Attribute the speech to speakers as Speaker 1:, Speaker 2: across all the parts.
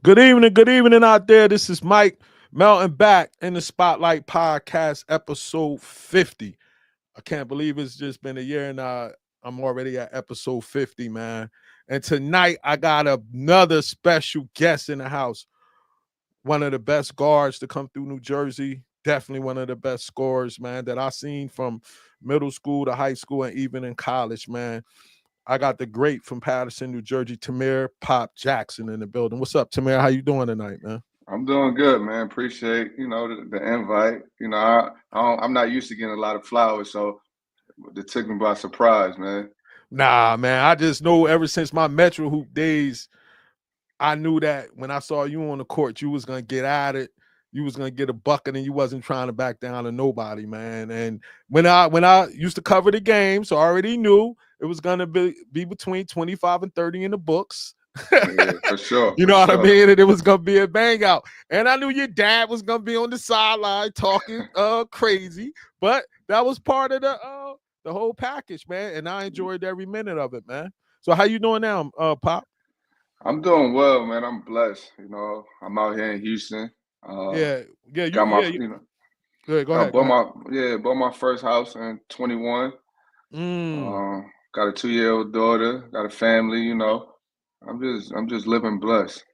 Speaker 1: Good evening out there. This is Mike Melton back in the Spotlight Podcast, episode 50. I can't believe it's just been a year and I'm already at episode 50, man. And tonight I got another special guest in the house. One of the best guards to come through New Jersey. Definitely one of the best scorers, man, that I seen from middle school to high school and even in college, man. I got the great from Patterson, New Jersey, Tamir Pop Jackson in the building. What's up, Tamir? How you doing tonight, man?
Speaker 2: I'm doing good, man. Appreciate the invite. I'm not used to getting a lot of flowers, so it took me by surprise, man.
Speaker 1: Nah, man. I just know ever since my Metro Hoop days, I knew that when I saw you on the court, you was gonna get at it. You was gonna get a bucket, and you wasn't trying to back down to nobody, man. And when I used to cover the game, so I already knew it was gonna be between 25 and 30 in the books.
Speaker 2: Yeah, for sure,
Speaker 1: You
Speaker 2: for
Speaker 1: know what I
Speaker 2: sure.
Speaker 1: mean? And it was gonna be a bang out. And I knew your dad was gonna be on the sideline talking crazy, but that was part of the whole package, man. And I enjoyed every minute of it, man. So how you doing now, Pop?
Speaker 2: I'm doing well, man. I'm blessed. I'm out here in Houston. Uh,
Speaker 1: Yeah, yeah,
Speaker 2: got my,
Speaker 1: go ahead, go ahead.
Speaker 2: bought my first house in 21.
Speaker 1: Mm.
Speaker 2: Got a 2-year-old daughter. Got a family. I'm just living blessed.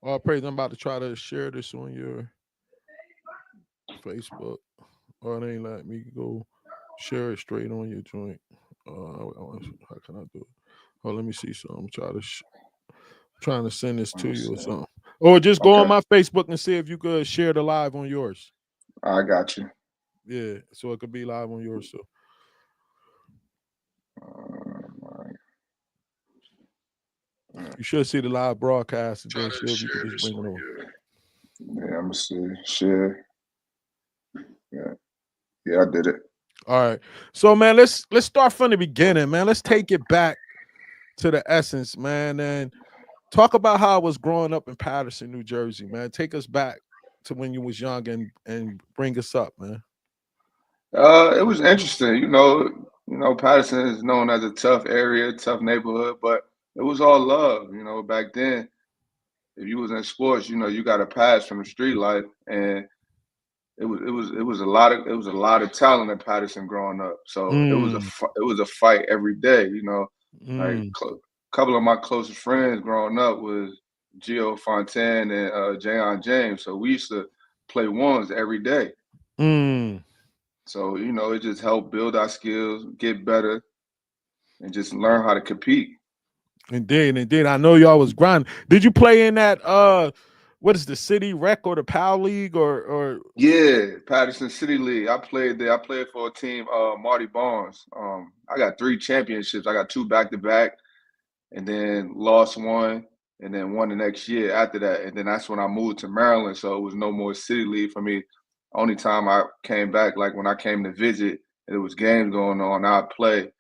Speaker 1: All praise. I'm about to try to share this on your Facebook. Or it ain't let me go share it straight on your joint. How can I do it? Oh, let me see something. Trying to send this
Speaker 2: Let
Speaker 1: to
Speaker 2: me
Speaker 1: you or
Speaker 2: see.
Speaker 1: something. Or just go on
Speaker 2: Okay,
Speaker 1: my Facebook and see if you could share the live on yours.
Speaker 2: I got you.
Speaker 1: Yeah, so it could be live on yours. So
Speaker 2: All right.
Speaker 1: you should see the live broadcast and then
Speaker 2: Try
Speaker 1: see
Speaker 2: to
Speaker 1: if you could
Speaker 2: share
Speaker 1: just
Speaker 2: this
Speaker 1: bring it
Speaker 2: on
Speaker 1: on.
Speaker 2: here. Yeah, I'm gonna see. Share. Yeah, yeah, I did it.
Speaker 1: All right. So man, let's start from the beginning, man. Let's take it back to the essence, man, and talk about how I was growing up in Patterson, New Jersey, man. Take us back to when you was young and bring us up, man.
Speaker 2: It was interesting. Patterson is known as a tough area, tough neighborhood, but it was all love. Back then, if you was in sports, you got a pass from the street life, and it was a lot of talent in Patterson growing up. So
Speaker 1: Mm,
Speaker 2: it was a fight every day. Like
Speaker 1: mm.
Speaker 2: a couple of my closest friends growing up was Gio Fontaine and Jayon James. So we used to play ones every day.
Speaker 1: Mm.
Speaker 2: So it just helped build our skills, get better, and just learn how to compete.
Speaker 1: Indeed. I know y'all was grinding. Did you play in that what is the city rec or the PAL league or
Speaker 2: Yeah, Patterson City League. I played there. I played for a team, Marty Barnes. I got 3 championships. I got 2 back to back, and then lost one, and then won the next year after that. And then that's when I moved to Maryland, so it was no more City League for me. Only time I came back, like when I came to visit, and there was games going on, I'd play.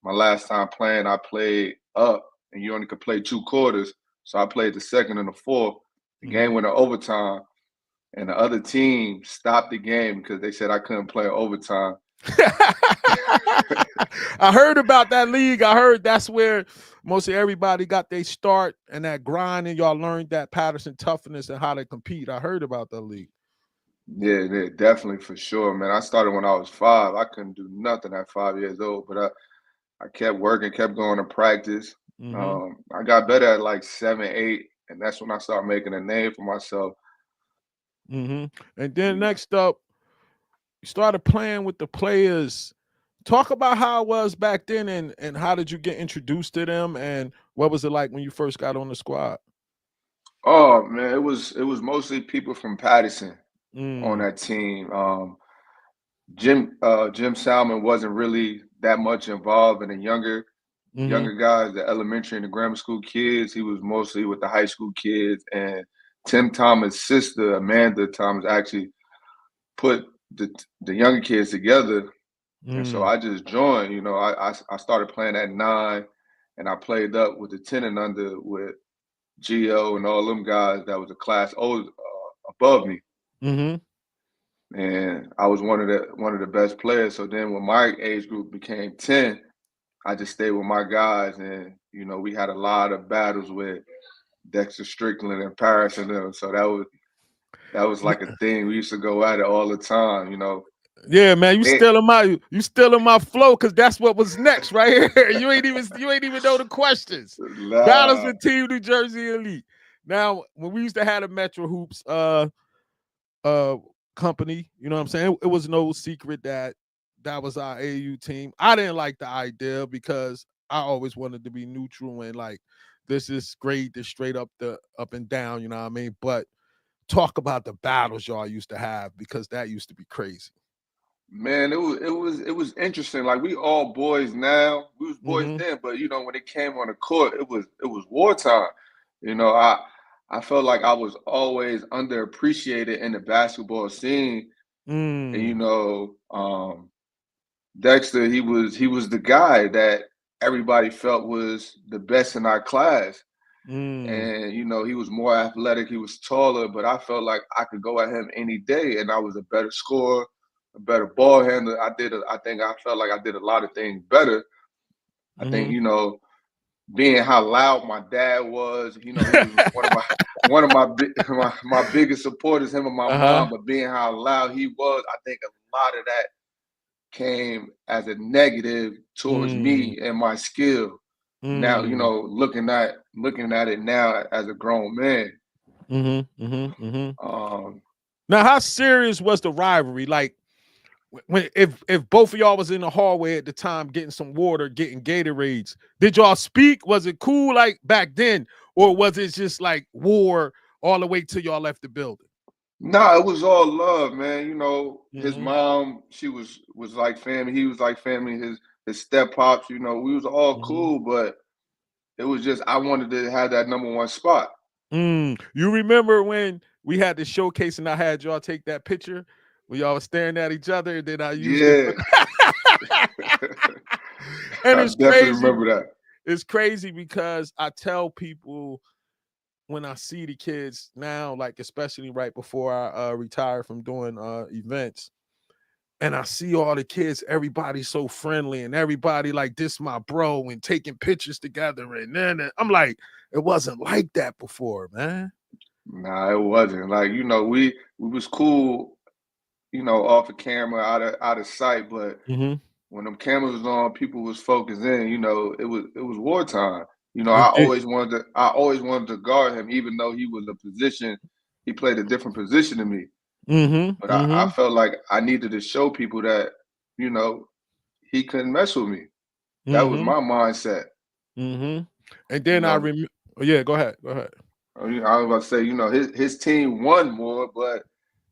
Speaker 2: My last time playing, I played up, and you only could play 2 quarters. So I played the second and the fourth. The game
Speaker 1: Mhm.
Speaker 2: went to overtime, and the other team stopped the game because they said I couldn't play overtime.
Speaker 1: I heard about that league. I heard that's where most of everybody got their start and that grind, and y'all learned that Patterson toughness and how to compete. I heard about that league.
Speaker 2: Yeah, definitely for sure, man. I started when I was 5. I couldn't do nothing at 5 years old, but I kept working, kept going to practice.
Speaker 1: Hmm.
Speaker 2: I got better at like 7, 8, and that's when I started making a name for myself.
Speaker 1: Hmm. And then next up, you started playing with the players. Talk about how it was back then, and how did you get introduced to them, and what was it like when you first got on the squad?
Speaker 2: Oh man, it was mostly people from Patterson on
Speaker 1: Mm.
Speaker 2: that team. Jim Salmon wasn't really that much involved in the
Speaker 1: Hmm.
Speaker 2: younger guys, the elementary and the grammar school kids. He was mostly with the high school kids. And Tim Thomas' sister, Amanda Thomas, actually put the younger kids together. And so
Speaker 1: Mm.
Speaker 2: I just joined. I started playing at 9, and I played up with the 10 and under with Geo and all them guys that was a class above me.
Speaker 1: Hmm.
Speaker 2: And I was one of the best players. So then when my age group became 10, I just stayed with my guys, and we had a lot of battles with Dexter Strickland and Paris and them. So that was like a thing. We used to go at it all the time, you know.
Speaker 1: Yeah, man, you stealing my flow, because that's what was next right here. You ain't even know the questions. Battles
Speaker 2: Nah.
Speaker 1: with Team New Jersey Elite. Now, when we used to have the Metro Hoops company, you know what I'm saying? It was no secret that was our AU team. I didn't like the idea because I always wanted to be neutral and like this is great, this straight up and down, you know what I mean? But talk about the battles y'all used to have, because that used to be crazy.
Speaker 2: Man, it was interesting. Like we all boys now. We was boys
Speaker 1: Mm-hmm.
Speaker 2: then, but you know, when it came on the court, it was wartime. You know, I felt like I was always underappreciated in the basketball scene. And you
Speaker 1: Mm,
Speaker 2: know, Dexter, he was the guy that everybody felt was the best in our class.
Speaker 1: mm,
Speaker 2: And you know, he was more athletic, he was taller, but I felt like I could go at him any day, and I was a better scorer, a better ball handler. I think I felt like I did a lot of things better. I think,
Speaker 1: mm-hmm.
Speaker 2: you know, being how loud my dad was, you know, he was one of my biggest supporters, him and my
Speaker 1: Uh-huh.
Speaker 2: mom, but being how loud he was, I think a lot of that came as a negative towards
Speaker 1: Mm,
Speaker 2: me and my skill. Now, you
Speaker 1: mm,
Speaker 2: know, looking at it now as a grown man.
Speaker 1: mm-hmm, mm-hmm, mm-hmm.
Speaker 2: Um,
Speaker 1: Now, how serious was the rivalry? Like, when if both of y'all was in the hallway at the time getting some water, getting Gatorades, did y'all speak? Was it cool like back then, or was it just like war all the way till y'all left the building?
Speaker 2: nah, it was all love, man. You know, his
Speaker 1: Mm-hmm,
Speaker 2: mom, she was like family. He was like family. His step pops, you know, we was all
Speaker 1: mm-hmm.
Speaker 2: cool, but it was just I wanted to have that number one spot.
Speaker 1: You remember when we had the showcase and I had y'all take that picture when y'all was staring at each other, and then I used it.
Speaker 2: Yeah,
Speaker 1: And
Speaker 2: I
Speaker 1: it's
Speaker 2: definitely
Speaker 1: crazy.
Speaker 2: remember that.
Speaker 1: It's crazy because I tell people when I see the kids now, like especially right before I retire from doing events, and I see all the kids, everybody so friendly and everybody like this my bro and taking pictures together, and then I'm like, it wasn't like that before, man.
Speaker 2: Nah, it wasn't. Like, you know, we was cool, you know, off the camera, out of sight, but
Speaker 1: Mm-hmm.
Speaker 2: when them cameras was on, people was focused in. You know, it was wartime. You know,
Speaker 1: Okay.
Speaker 2: I always wanted to guard him, even though he was a position. He played a different position than me.
Speaker 1: Mm-hmm.
Speaker 2: But I
Speaker 1: Mm-hmm.
Speaker 2: felt like I needed to show people that, you know, he couldn't mess with me. That was
Speaker 1: Mm-hmm.
Speaker 2: my mindset.
Speaker 1: Mm-hmm. And
Speaker 2: You
Speaker 1: then I
Speaker 2: know,
Speaker 1: remember. Yeah, go ahead. Go ahead.
Speaker 2: I was about to say, you know, his team won more, but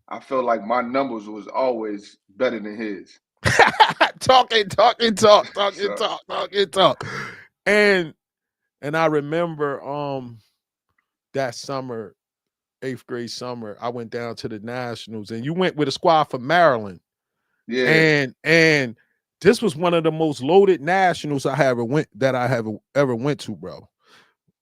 Speaker 2: I felt like my numbers was always better than his. So
Speaker 1: Talk. And I remember that summer, 8th grade summer, I went down to the Nationals, and you went with a squad from Maryland.
Speaker 2: yeah.
Speaker 1: And this was one of the most loaded Nationals I have ever went to, bro.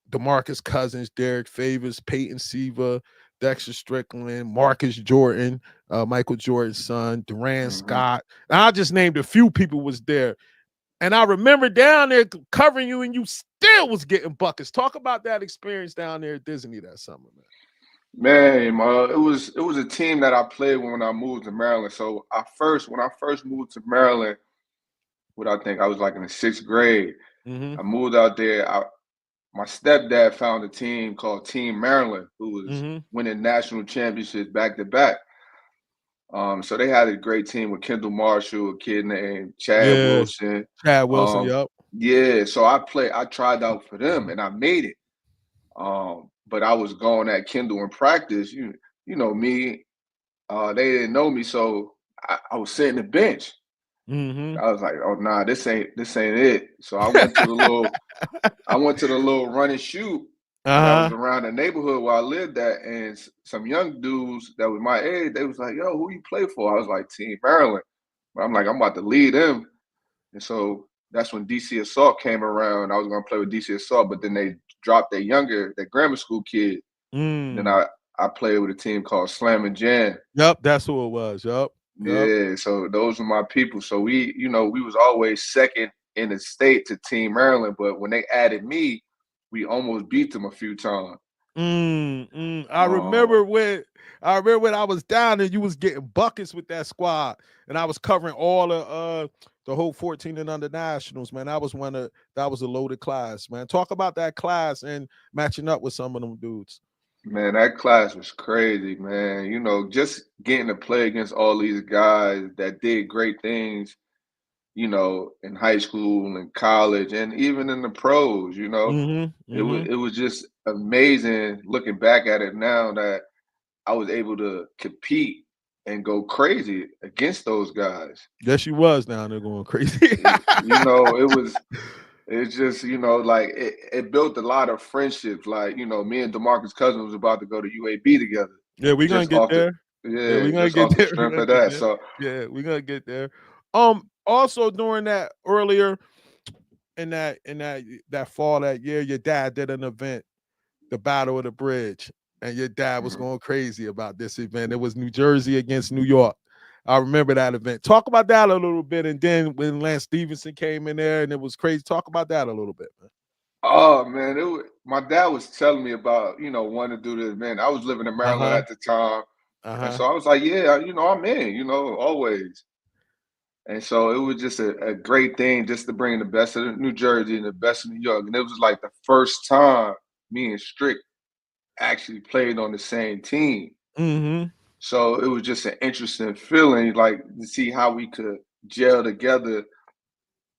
Speaker 1: DeMarcus Cousins, Derek Favors, Peyton Siva, Dexter Strickland, Marcus Jordan, Michael Jordan's son, Duran
Speaker 2: Hmm.
Speaker 1: Scott. And I just named a few people was there. And I remember down there covering you, and you still was getting buckets. Talk about that experience down there at Disney that summer, man.
Speaker 2: Man, it was a team that I played when I moved to Maryland. So when I first moved to Maryland, what I think I was like in the sixth grade.
Speaker 1: Mm-hmm.
Speaker 2: I moved out there. My stepdad found a team called Team Maryland, who was
Speaker 1: Mm-hmm.
Speaker 2: winning national championships back to back. So they had a great team with Kendall Marshall, a kid named Chad
Speaker 1: Yeah.
Speaker 2: Wilson.
Speaker 1: Chad Wilson,
Speaker 2: Um,
Speaker 1: yep.
Speaker 2: yeah, so I tried out for them and I made it. But I was going at Kendall in practice. You know me. They didn't know me, so I was sitting the bench.
Speaker 1: Mm-hmm.
Speaker 2: I was like, "Oh nah, this ain't it." So I went to the little run and shoot that was
Speaker 1: Uh-huh.
Speaker 2: around the neighborhood where I lived at, and some young dudes that was my age, they was like, "Yo, who you play for?" I was like, "Team Maryland." But I'm like, I'm about to lead them, and so that's when DC Assault came around. I was gonna play with DC Assault, but then they dropped their grammar school kid. And then
Speaker 1: Mm.
Speaker 2: I played with a team called Slam and Jam.
Speaker 1: Yep, that's who it was. Yep. Yep.
Speaker 2: Yeah, so those were my people. So you know, we was always second in the state to Team Maryland, but when they added me, we almost beat them a few times.
Speaker 1: I remember when I was down and you was getting buckets with that squad, and I was covering all the whole 14 and under nationals, man. That was a loaded class, man. Talk about that class and matching up with some of them dudes.
Speaker 2: Man, that class was crazy, man. You know, just getting to play against all these guys that did great things, you know, in high school and college and even in the pros, you know. It was just amazing looking back at it now that I was able to compete and go crazy against those guys.
Speaker 1: Yes, you was down there going crazy.
Speaker 2: You know, it's just, you know, like it built a lot of friendships. Like, you know, me and DeMarcus Cousins was about to go to UAB together.
Speaker 1: Yeah, we're gonna
Speaker 2: Just
Speaker 1: get
Speaker 2: off the
Speaker 1: there. Yeah, we're
Speaker 2: yeah,
Speaker 1: gonna
Speaker 2: just
Speaker 1: get
Speaker 2: off the
Speaker 1: there. We're
Speaker 2: strength
Speaker 1: gonna
Speaker 2: of
Speaker 1: get
Speaker 2: that.
Speaker 1: there.
Speaker 2: So
Speaker 1: Yeah, we're gonna get there. Also during that earlier in that fall that year, your dad did an event, the Battle of the Bridge, and your dad was
Speaker 2: mhm.
Speaker 1: going crazy about this event. It was New Jersey against New York. I remember that event. Talk about that a little bit, and then when Lance Stevenson came in there and it was crazy, talk about that a little bit, man.
Speaker 2: Oh man, my dad was telling me about, you know, wanting to do this, man. I was living in
Speaker 1: Uh
Speaker 2: Maryland
Speaker 1: huh.
Speaker 2: at the time.
Speaker 1: Uh
Speaker 2: And
Speaker 1: huh.
Speaker 2: so I was like, yeah, you know, I'm in, you know, always. And so it was just a great thing just to bring the best of New Jersey and the best of New York. And it was like the first time me and Strick actually played on the same team.
Speaker 1: Mm-hmm.
Speaker 2: So it was just an interesting feeling, like to see how we could gel together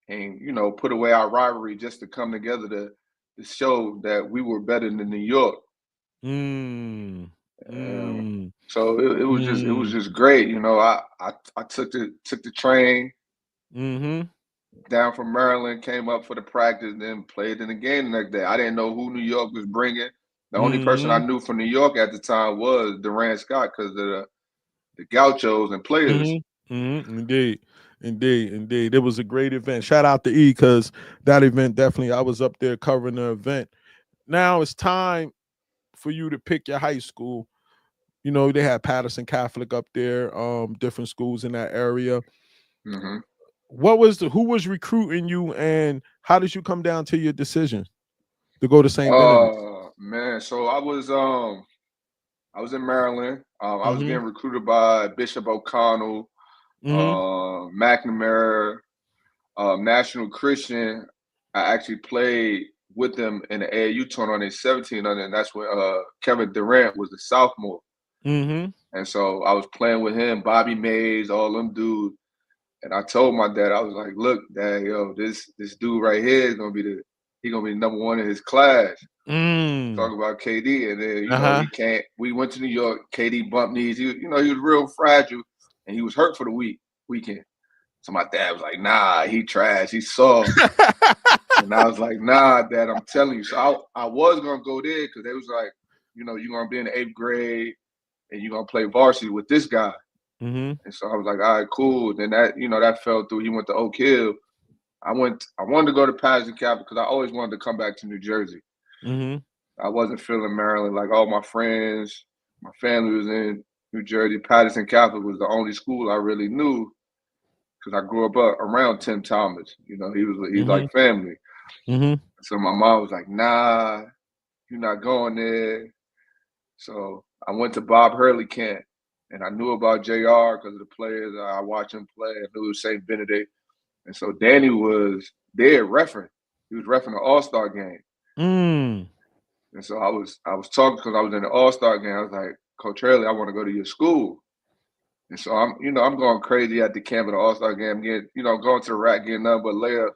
Speaker 2: and, you know, put away our rivalry just to come together to show that we were better than New York.
Speaker 1: Mm.
Speaker 2: Um,
Speaker 1: Mm.
Speaker 2: so it was
Speaker 1: Mm.
Speaker 2: just great. You know, I took the train
Speaker 1: Mm-hmm.
Speaker 2: down from Maryland, came up for the practice, then played in the game the next day. I didn't know who New York was bringing. The only person I
Speaker 1: Mm-hmm.
Speaker 2: knew from New York at the time was Durant Scott because of the Gauchos and players.
Speaker 1: Mm-hmm. Mm-hmm. Indeed. Indeed. It was a great event. Shout out to E because that event definitely I was up there covering the event. Now it's time for you to pick your high school. You know, they had Patterson Catholic up there, different schools in that area.
Speaker 2: hmm
Speaker 1: Who was recruiting you and how did you come down to your decision to go to St. Benedict's?
Speaker 2: Man, so I was in Maryland. I was
Speaker 1: Mm-hmm.
Speaker 2: getting recruited by Bishop O'Connell,
Speaker 1: Mm-hmm.
Speaker 2: McNamara, National Christian. I actually played with them in the AAU tournament in 17 under, and that's when Kevin Durant was a sophomore.
Speaker 1: Mm-hmm.
Speaker 2: And so I was playing with him, Bobby Mays, all them dudes. And I told my dad, I was like, "Look, Dad, yo, this dude right here is gonna be number one in his class."
Speaker 1: Mm.
Speaker 2: Talk about KD, and then you know
Speaker 1: Uh-huh.
Speaker 2: he can't. We went to New York. KD bumped knees. He was real fragile, and he was hurt for the weekend. So my dad was like, "Nah, he trash. He's soft." And I was like, "Nah, Dad, I'm telling you." So I was gonna go there because they was like, you know, you're gonna be in the 8th grade and you're gonna play varsity with this guy.
Speaker 1: Mm-hmm.
Speaker 2: And so I was like, all right, cool. Then that fell through. He went to Oak Hill. I wanted to go to Patterson Capital because I always wanted to come back to New Jersey.
Speaker 1: Mm-hmm.
Speaker 2: I wasn't feeling Maryland. Like all my friends, my family was in New Jersey. Patterson Catholic was the only school I really knew because I grew up around Tim Thomas. You know, he's
Speaker 1: Mm-hmm.
Speaker 2: like family.
Speaker 1: Mm-hmm.
Speaker 2: So my mom was like, "Nah, you're not going there." So I went to Bob Hurley camp, and I knew about Jr. because of the players. I watched him play. I knew it was St. Benedict, and so Danny was there refereeing. He was refereeing the All Star game.
Speaker 1: Mm.
Speaker 2: And so I was talking because I was in the All Star game. I was like, Coach Hurley, I want to go to your school. And so I'm going crazy at the camp of the All Star game, going to the rack, getting nothing but layup.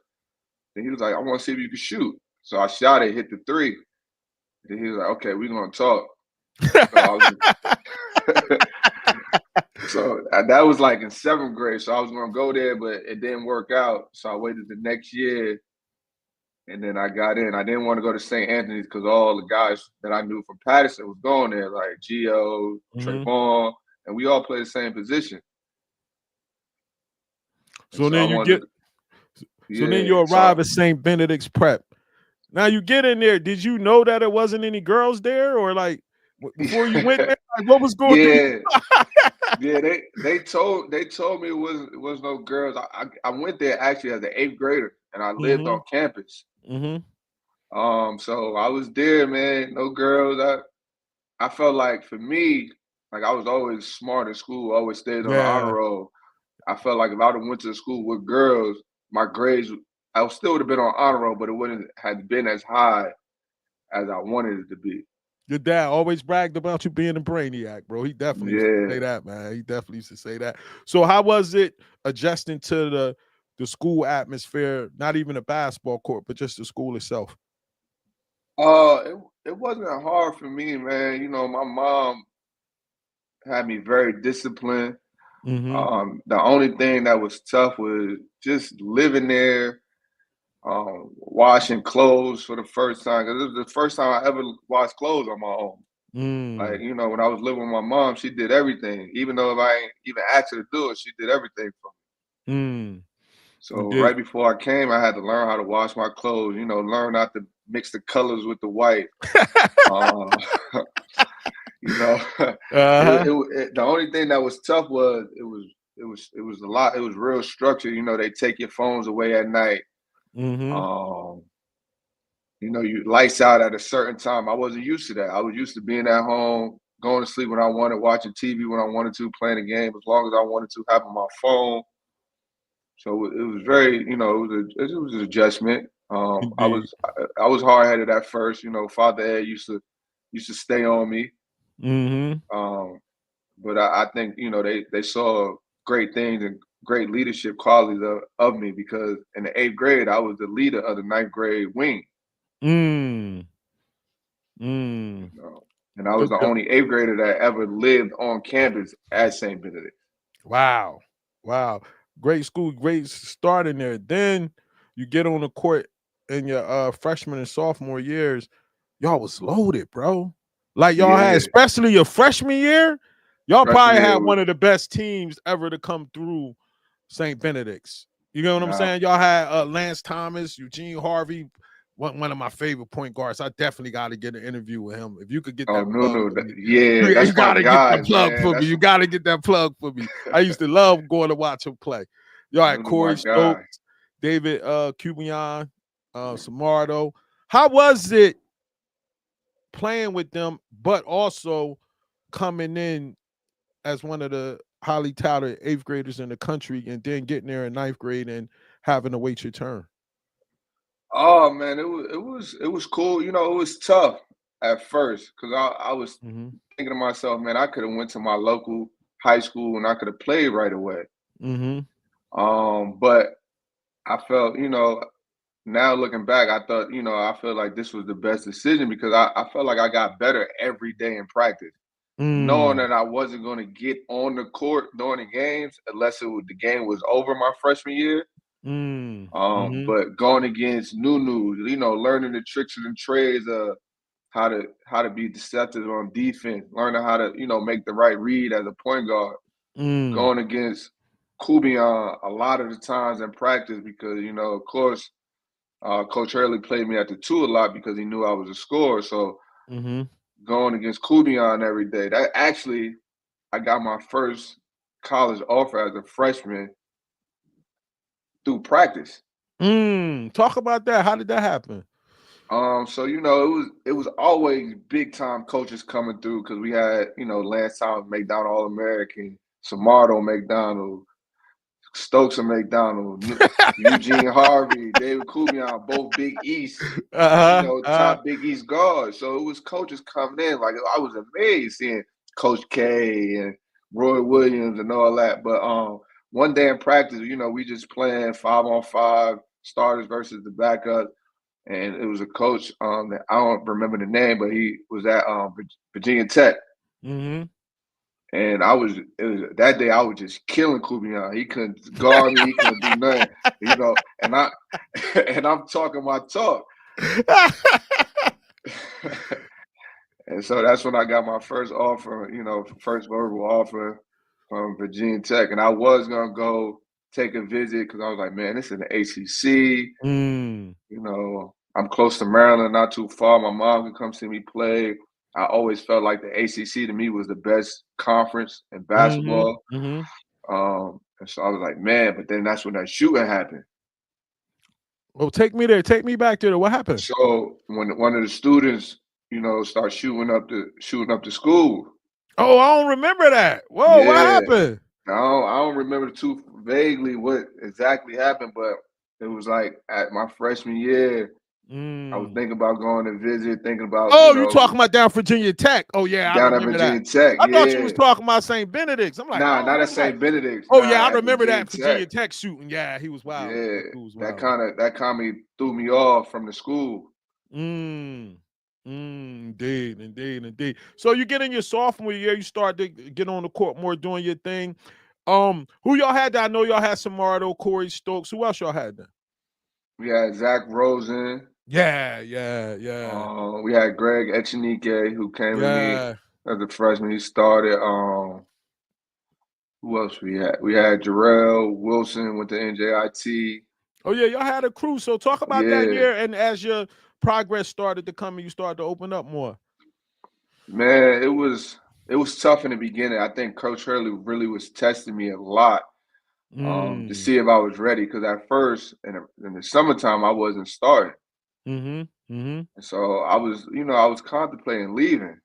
Speaker 2: And he was like, I want to see if you can shoot. So I shot it, hit the three. And he was like, okay, we're gonna talk. So I was so that was like in 7th grade. So I was gonna go there, but it didn't work out. So I waited the next year and then I got in. I didn't want to go to St. Anthony's because all the guys that I knew from Patterson was going there, like Gio,
Speaker 1: Mm-hmm.
Speaker 2: Trayvon, and we all play the same position. And
Speaker 1: So
Speaker 2: so I
Speaker 1: then you
Speaker 2: wanted
Speaker 1: get
Speaker 2: to,
Speaker 1: so then
Speaker 2: yeah.
Speaker 1: you arrive at St. Benedict's Prep. Now you get in there. Did you know that it wasn't any girls there, or like before you went there, like what was going through?
Speaker 2: Yeah, yeah. They told me it was no girls. I went there actually as an 8th grader, and I lived
Speaker 1: Mm-hmm.
Speaker 2: on campus.
Speaker 1: Mm-hmm.
Speaker 2: So I was there, man. No girls. I felt like for me, like I was always smart in school, always stayed on the honor
Speaker 1: Yeah,
Speaker 2: roll. I felt like if I'd have went to school with girls, my grades, I still would have been on honor roll, but it wouldn't have been as high as I wanted it to be.
Speaker 1: your dad always bragged about you being a brainiac, bro. He definitely used to say
Speaker 2: Yeah.
Speaker 1: that, man. He definitely used to say that. So how was it adjusting to the school atmosphere, not even a basketball court, but just the school itself?
Speaker 2: It wasn't hard for me, man. You know, my mom had me very disciplined.
Speaker 1: Mm-hmm.
Speaker 2: The only thing that was tough was just living there, washing clothes for the first time. Because it was the first time I ever washed clothes on my own. Like,
Speaker 1: Mm.
Speaker 2: you know, when I was living with my mom, she did everything. Even though if I ain't even asked her to do it, she did everything for me.
Speaker 1: Mm.
Speaker 2: So
Speaker 1: Yeah.
Speaker 2: right before I came, I had to learn how to wash my clothes, you know, learn not to mix the colors with the white. Uh, you know,
Speaker 1: Uh-huh.
Speaker 2: the only thing that was tough was it was a lot. It was real structured. You know, they take your phones away at night.
Speaker 1: Mm-hmm.
Speaker 2: Um, you know, you lights out at a certain time. I wasn't used to that. I was used to being at home, going to sleep when I wanted, watching TV when I wanted to, playing a game as long as I wanted to, having my phone. So it was very, you know, it was an adjustment. I
Speaker 1: Indeed.
Speaker 2: was I was hard headed at first. You know, Father Ed used to stay on me.
Speaker 1: Mm-hmm.
Speaker 2: Um, but I think you know they saw great things and great leadership qualities of me because in the eighth grade I was the leader of the ninth grade wing.
Speaker 1: Mm. Mm.
Speaker 2: You know, and I was
Speaker 1: Good
Speaker 2: the
Speaker 1: job.
Speaker 2: only eighth grader that ever lived on campus at St. Benedict.
Speaker 1: Wow. Wow. Great school, great start in there. Then you get on the court in your freshman and sophomore years. Y'all was loaded, bro. Like y'all had,
Speaker 2: Yeah,
Speaker 1: especially your freshman year, y'all
Speaker 2: freshman
Speaker 1: probably
Speaker 2: year
Speaker 1: had
Speaker 2: was
Speaker 1: one of the best teams ever to come through St. Benedict's. You know what I'm
Speaker 2: nah.
Speaker 1: saying? Y'all had Lance Thomas, Eugene Harvey, one of my favorite point guards. I definitely got to get an interview with him. If you could get
Speaker 2: Oh
Speaker 1: that
Speaker 2: no,
Speaker 1: plug
Speaker 2: no,
Speaker 1: for me,
Speaker 2: yeah,
Speaker 1: you
Speaker 2: that's my
Speaker 1: got to get that
Speaker 2: guy,
Speaker 1: plug
Speaker 2: man.
Speaker 1: for me.
Speaker 2: That's
Speaker 1: You got to get that plug for me. I used to love going to watch him play. Y'all had
Speaker 2: Nunu, my
Speaker 1: Corey
Speaker 2: guy.
Speaker 1: Stokes, David Cubion, Samardo. How was it playing with them, but also coming in as one of the highly touted eighth graders in the country and then getting there in ninth grade and having to wait your turn?
Speaker 2: Oh man, it was cool. You know, it was tough at first because I was
Speaker 1: Mm-hmm.
Speaker 2: thinking to myself, man, I could have went to my local high school and I could have played right away.
Speaker 1: Mm-hmm.
Speaker 2: But I felt, you know, now looking back, I thought, you know, I feel like this was the best decision because I felt like I got better every day in practice, knowing
Speaker 1: Mm.
Speaker 2: that I wasn't going to get on the court during the games unless the game was over my freshman year.
Speaker 1: Mm. Mm-hmm.
Speaker 2: But going against Nunu, you know, learning the tricks and trades of how to be deceptive on defense, learning how to, you know, make the right read as a point guard,
Speaker 1: Mm.
Speaker 2: going against Kubion a lot of the times in practice because, you know, of course, Coach Hurley played me at the two a lot because he knew I was a scorer. So
Speaker 1: Mm-hmm.
Speaker 2: going against Kubion every day, that actually I got my first college offer as a freshman through practice.
Speaker 1: Talk about that. How did that happen?
Speaker 2: So you know, it was always big time coaches coming through because we had, you know, Lance Thomas, McDonald All American, Samardo McDonald, Stokes and McDonald, Eugene Harvey, David Kubion, both Big East, you
Speaker 1: Uh-huh.
Speaker 2: know, top Big East guards. So it was coaches coming in. Like I was amazed seeing Coach K and Roy Williams and all that. But one day in practice, you know, we just playing 5-on-5 starters versus the backup and it was a coach that I don't remember the name, but he was at Virginia Tech.
Speaker 1: Mm-hmm.
Speaker 2: And it was that day I was just killing Kubion. He couldn't guard me, he couldn't do nothing, you know. And I and I'm talking my talk. And so that's when I got my first offer, you know, first verbal offer from Virginia Tech. And I was gonna go take a visit because I was like, man, this is the ACC.
Speaker 1: Mm.
Speaker 2: You know, I'm close to Maryland, not too far. My mom can come see me play. I always felt like the ACC to me was the best conference in
Speaker 1: Mm-hmm.
Speaker 2: basketball.
Speaker 1: Mm-hmm.
Speaker 2: And so I was like, man, but then that's when that shooting happened.
Speaker 1: Oh, take me there. Take me back there. What happened?
Speaker 2: So when one of the students, start shooting up the school.
Speaker 1: Oh, I don't remember that. Whoa, what
Speaker 2: Yeah,
Speaker 1: happened?
Speaker 2: I don't remember too vaguely what exactly happened, but it was like at my freshman year. I was
Speaker 1: Mm.
Speaker 2: thinking about going to visit, thinking about,
Speaker 1: Oh, you talking about down Virginia Tech? Oh yeah, I
Speaker 2: down at
Speaker 1: remember that.
Speaker 2: Virginia Tech.
Speaker 1: I thought you was
Speaker 2: Yeah.
Speaker 1: talking about St. Benedict's. I'm like, I
Speaker 2: Nah,
Speaker 1: don't
Speaker 2: not at
Speaker 1: remember that.
Speaker 2: St. Benedict's.
Speaker 1: Oh
Speaker 2: Nah,
Speaker 1: yeah, I
Speaker 2: at
Speaker 1: remember
Speaker 2: Virginia
Speaker 1: that
Speaker 2: Tech.
Speaker 1: Virginia Tech shooting. Yeah, he was wild.
Speaker 2: Yeah.
Speaker 1: That dude was
Speaker 2: That
Speaker 1: wild.
Speaker 2: kind of that kind of threw me off from the school.
Speaker 1: Mm. Indeed, indeed, indeed. So you get in your sophomore year, you start to get on the court more, doing your thing. Who y'all had there? I know y'all had Samardo, Corey Stokes. Who else y'all had there?
Speaker 2: We had Zach Rosen.
Speaker 1: Yeah.
Speaker 2: We had Greg Echenike, who came to me
Speaker 1: Yeah.
Speaker 2: as a freshman. He started. Who else we had? We had Jarrell Wilson with the NJIT.
Speaker 1: Oh yeah, y'all had a crew. So talk about that
Speaker 2: Yeah,
Speaker 1: year, and as your progress started to come and you started to open up more.
Speaker 2: man, it was tough in the beginning. I think Coach Hurley really was testing me a lot to
Speaker 1: Mm.
Speaker 2: see if I was ready. Because at first, in the summertime, I wasn't starting,
Speaker 1: Mm-hmm.
Speaker 2: and so I was contemplating leaving.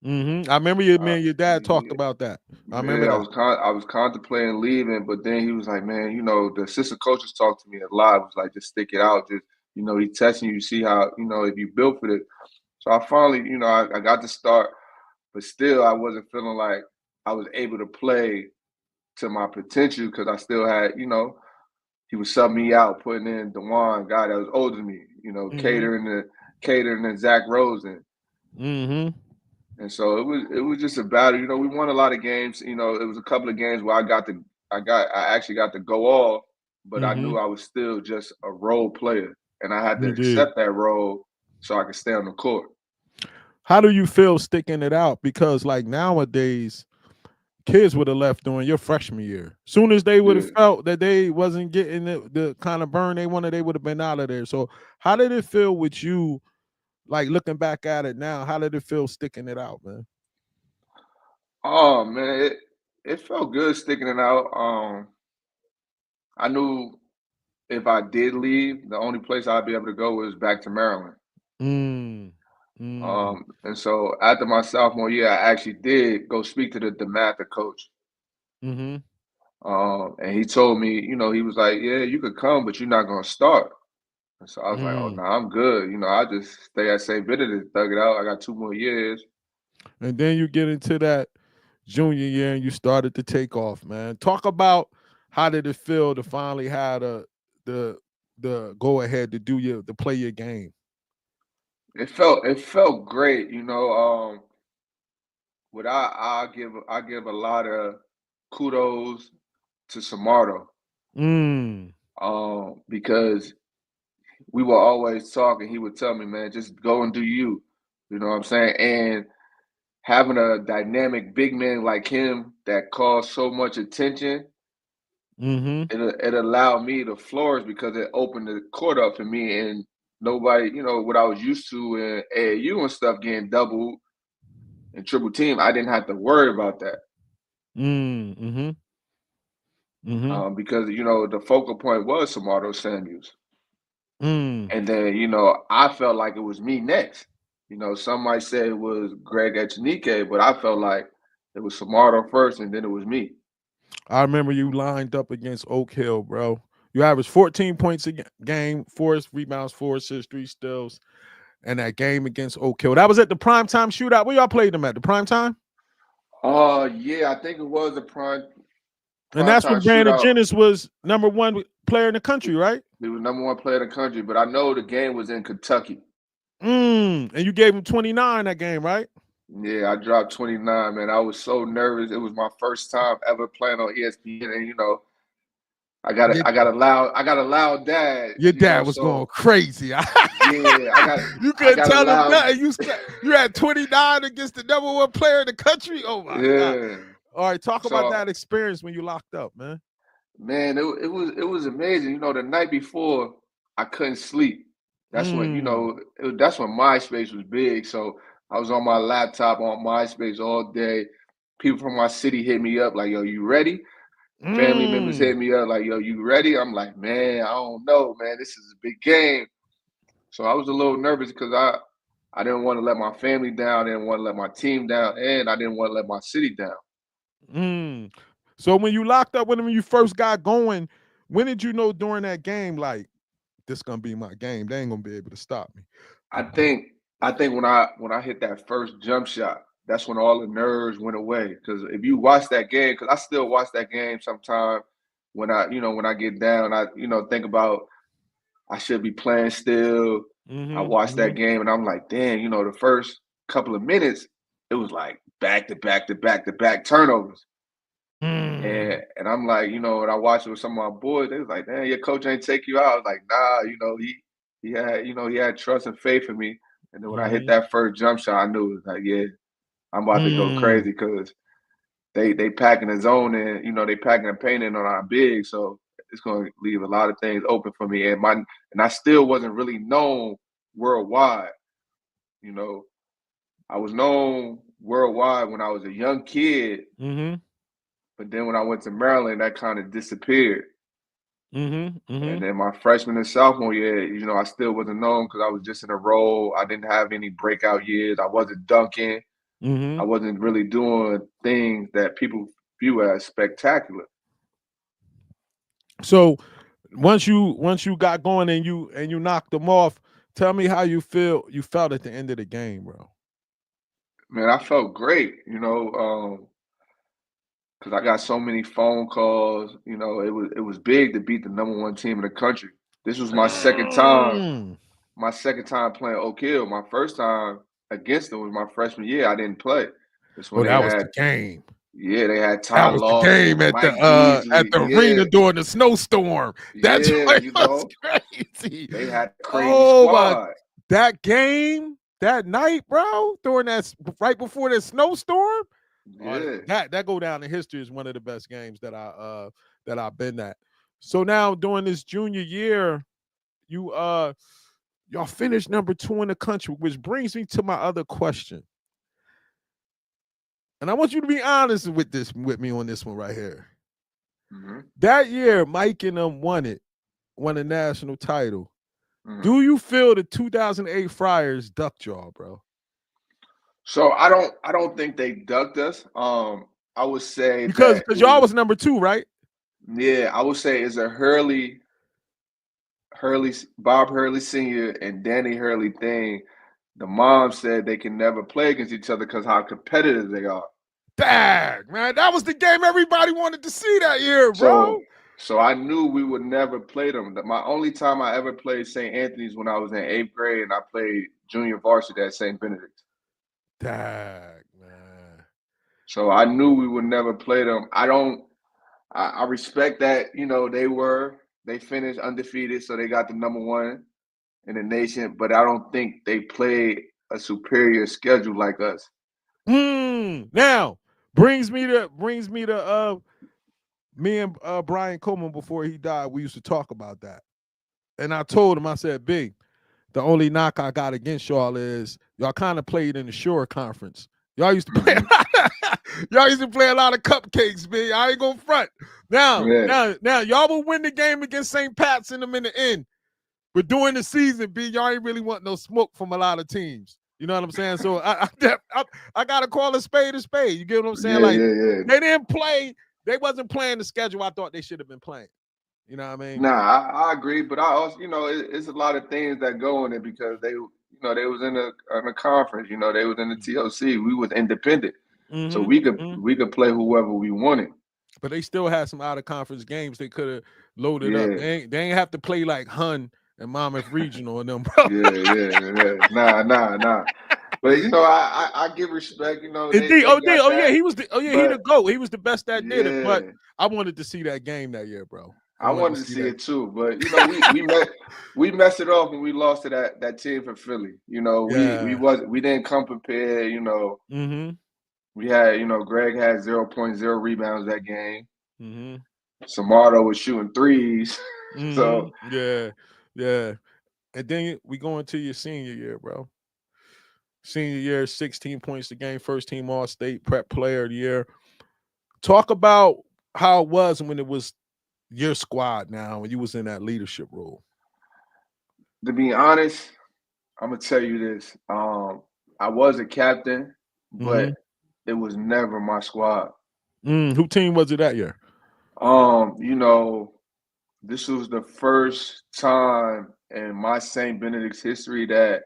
Speaker 1: I remember you,
Speaker 2: Uh,
Speaker 1: man. Your dad talked
Speaker 2: yeah,
Speaker 1: about that. I remember
Speaker 2: yeah, I
Speaker 1: that.
Speaker 2: was I was contemplating leaving, but then he was like, "Man, the assistant coaches talked to me a lot. It was like, just stick it out. Just he testing you, see how if you built for it." So I finally, I got to start, but still, I wasn't feeling like I was able to play to my potential because I still had, he was subbing me out, putting in Dewan, guy that was older than me,
Speaker 1: Mm-hmm.
Speaker 2: catering to Zach Rosen.
Speaker 1: Mm-hmm.
Speaker 2: And so it was just a battle. We won a lot of games. It was a couple of games where I actually got to go off, but I
Speaker 1: Mm-hmm.
Speaker 2: knew I was still just a role player, and I had to
Speaker 1: You did.
Speaker 2: accept that role so I could stay on the court.
Speaker 1: How do you feel sticking it out? Because like nowadays, kids would have left during your freshman year. Soon as they would have
Speaker 2: Yeah.
Speaker 1: felt that they wasn't getting the kind of burn they wanted, they would have been out of there. So how did it feel with you? Like looking back at it now, how did it feel sticking it out, man?
Speaker 2: Oh man, it felt good sticking it out. I knew if I did leave, the only place I'd be able to go was back to Maryland.
Speaker 1: Mm. Mm.
Speaker 2: And so after my sophomore year, I actually did go speak to the DeMatha coach.
Speaker 1: Mm-hmm.
Speaker 2: And he told me, he was like, "Yeah, you could come, but you're not gonna start." And so I was like, "Oh no,
Speaker 1: Mm.
Speaker 2: I'm good. I just stay at St. Benedict, thug it out. I got 2 more years."
Speaker 1: And then you get into that junior year and you started to take off, man. Talk about how did it feel to finally have the the go ahead to play your game.
Speaker 2: It felt great. What I give a lot of kudos to Samardo,
Speaker 1: Mm.
Speaker 2: because we were always talking. He would tell me, "Man, just go and do you." You know what I'm saying? And having a dynamic big man like him that caused so much attention,
Speaker 1: Mm-hmm.
Speaker 2: it allowed me to flourish because it opened the court up for me. And nobody, what I was used to in AAU and stuff, getting double and triple team, I didn't have to worry about that.
Speaker 1: Mm-hmm. Mm-hmm.
Speaker 2: Because the focal point was Samardo Samuels.
Speaker 1: Mm.
Speaker 2: And then, I felt like it was me next. Some might say it was Greg Echenike, but I felt like it was Samardo first, and then it was me.
Speaker 1: I remember you lined up against Oak Hill, bro. You averaged 14 points a game, 4 rebounds, 4 assists, 3 steals, and that game against Oak Hill. That was at the primetime shootout. Where y'all played them at? The primetime?
Speaker 2: Yeah, I think it was a
Speaker 1: And
Speaker 2: prime
Speaker 1: that's
Speaker 2: time
Speaker 1: when Brandon
Speaker 2: shootout.
Speaker 1: Jennings was #1 player in the country, right?
Speaker 2: He was number one player in the country, but I know the game was in Kentucky.
Speaker 1: And you gave him 29 that game, right?
Speaker 2: Yeah, I dropped 29, man. I was so nervous. It was my first time ever playing on ESPN, and
Speaker 1: Your,
Speaker 2: I got a loud dad,
Speaker 1: your dad was going
Speaker 2: so
Speaker 1: crazy.
Speaker 2: yeah,
Speaker 1: You
Speaker 2: I
Speaker 1: couldn't
Speaker 2: got a
Speaker 1: tell him
Speaker 2: loud
Speaker 1: nothing. You had 29 against the #1 player in the country. Oh my God.
Speaker 2: yeah.
Speaker 1: All right, talk about
Speaker 2: So
Speaker 1: that experience when you locked up, man.
Speaker 2: man, it was amazing. The night before I couldn't sleep. That's when
Speaker 1: Mm.
Speaker 2: that's when MySpace was big. So I was on my laptop on MySpace all day. People from my city hit me up like, "Yo, you ready?" Family members
Speaker 1: Mm.
Speaker 2: hit me up like, "Yo, you ready?" I'm like, "Man, I don't know, man. This is a big game." So I was a little nervous because I didn't want to let my family down, I didn't want to let my team down, and I didn't want to let my city down.
Speaker 1: Mm. So when you locked up with him, when you first got going, when did you know during that game, like, this gonna be my game? They ain't gonna be able to stop me.
Speaker 2: I think I think when I hit that first jump shot, that's when all the nerves went away. Because if you watch that game, because I still watch that game sometime when I get down, I think about I should be playing still. I
Speaker 1: Mm-hmm.
Speaker 2: watched
Speaker 1: Mm-hmm.
Speaker 2: that game and I'm like, damn, the first couple of minutes, it was like back to back to back to back turnovers.
Speaker 1: Mm.
Speaker 2: And I'm like, when I watched it with some of my boys, they was like, "Damn, your coach ain't take you out." I was like, "Nah, he had trust and faith in me." And then when I hit
Speaker 1: Mm-hmm.
Speaker 2: that first jump shot, I knew it was like, yeah, I'm about to go
Speaker 1: Mm.
Speaker 2: crazy because they packing the zone in, they packing the paint in on our big, so it's gonna leave a lot of things open for me. And I still wasn't really known worldwide. You know, I was known worldwide when I was a young kid,
Speaker 1: Mm-hmm.
Speaker 2: but then when I went to Maryland, that kind of disappeared.
Speaker 1: Mm-hmm. Mm-hmm.
Speaker 2: And then my freshman and sophomore year, I still wasn't known because I was just in a role. I didn't have any breakout years. I wasn't dunking. I
Speaker 1: Mm-hmm.
Speaker 2: wasn't really doing things that people view as spectacular.
Speaker 1: So once you got going and you knocked them off, tell me how you felt at the end of the game, bro.
Speaker 2: Man, I felt great, because I got so many phone calls. It was big to beat the number one team in the country. This was
Speaker 1: Mm.
Speaker 2: my second time playing Oak Hill. My first time against them was my freshman year. I didn't play. That's when
Speaker 1: Oh,
Speaker 2: they
Speaker 1: that was
Speaker 2: had
Speaker 1: the game.
Speaker 2: Yeah, they had
Speaker 1: That
Speaker 2: Ty
Speaker 1: was the
Speaker 2: Lawson,
Speaker 1: game at
Speaker 2: Mike Beasley.
Speaker 1: the
Speaker 2: Yeah,
Speaker 1: arena during the snowstorm. That's
Speaker 2: yeah,
Speaker 1: why it was crazy.
Speaker 2: they had a crazy
Speaker 1: Oh my,
Speaker 2: squad.
Speaker 1: that game that night, bro, during right before that snowstorm.
Speaker 2: Yeah.
Speaker 1: That go down in history as one of the best games that I've been at. So now during this junior year, you y'all finished number 2 in the country, which brings me to my other question. And I want you to be honest with me on this one right here.
Speaker 2: hmm
Speaker 1: That year, Mike and them won a national title.
Speaker 2: hmm
Speaker 1: Do you feel the 2008 Friars ducked y'all, bro?
Speaker 2: So I don't think they ducked us. I would say
Speaker 1: Because
Speaker 2: that it
Speaker 1: y'all
Speaker 2: was
Speaker 1: was number 2, right?
Speaker 2: yeah, I would say it's a Hurley, Bob Hurley Sr. and Danny Hurley thing. The mom said they can never play against each other because how competitive they are.
Speaker 1: Dang, man, that was the game everybody wanted to see that year, bro.
Speaker 2: So so I knew we would never play them. My only time I ever played St. Anthony's when I was in eighth grade and I played junior varsity at St. Benedict's.
Speaker 1: Dang, man.
Speaker 2: So I knew we would never play them. I respect that, they finished undefeated, so they got the number one in the nation, but I don't think they played a superior schedule like us.
Speaker 1: Now brings me to me and Brian Coleman before he died. We used to talk about that, and I told him, I said, "Big, the only knock I got against y'all is y'all kind of played in the Shore Conference. Y'all used to play.
Speaker 2: hmm
Speaker 1: Y'all used to play a lot of cupcakes, man. I ain't gonna front. Now,
Speaker 2: Yeah.
Speaker 1: now, now, y'all will win the game against St. Pat's in them in the end. But during the season, B, y'all ain't really want no smoke from a lot of teams. You know what I'm saying? So I gotta call a spade a spade. You get what I'm saying?
Speaker 2: Yeah,
Speaker 1: Like
Speaker 2: yeah, yeah.
Speaker 1: they didn't play. They wasn't playing the schedule I thought they should have been playing. You know what I mean?
Speaker 2: Nah, I agree, but I also, it's a lot of things that go in it because they was in a conference. They was in the TOC. We was independent, so
Speaker 1: Mm-hmm.
Speaker 2: we could play whoever we wanted.
Speaker 1: But they still had some out of conference games they could have loaded up.
Speaker 2: Yeah,
Speaker 1: They ain't have to play like Hun and Monmouth Regional and them, bro.
Speaker 2: yeah, yeah, yeah. Nah. But I give respect.
Speaker 1: And
Speaker 2: They got
Speaker 1: Yeah,
Speaker 2: that.
Speaker 1: he
Speaker 2: But
Speaker 1: the GOAT. He was the best that did it. But
Speaker 2: yeah,
Speaker 1: I wanted to see that game that year, bro. I
Speaker 2: I
Speaker 1: wanted to
Speaker 2: wanted to
Speaker 1: see
Speaker 2: see
Speaker 1: that.
Speaker 2: it too. But we messed it up when we lost to that team from Philly. We
Speaker 1: Yeah.
Speaker 2: we didn't come prepared.
Speaker 1: Mm-hmm.
Speaker 2: We had, Greg had 0.0 rebounds that game.
Speaker 1: Mm-hmm.
Speaker 2: Samardo was shooting threes.
Speaker 1: Mm-hmm.
Speaker 2: So
Speaker 1: Yeah. Yeah. And then we go into your senior year, bro. Senior year, 16 points a game, first team all state, prep player of the year. Talk about how it was when it was your squad now when you was in that leadership role?
Speaker 2: To be honest, I'm gonna tell you this. I was a captain,
Speaker 1: Mm-hmm.
Speaker 2: but it was never my squad.
Speaker 1: Who team was it that year?
Speaker 2: You know, this was the first time in my St. Benedict's history that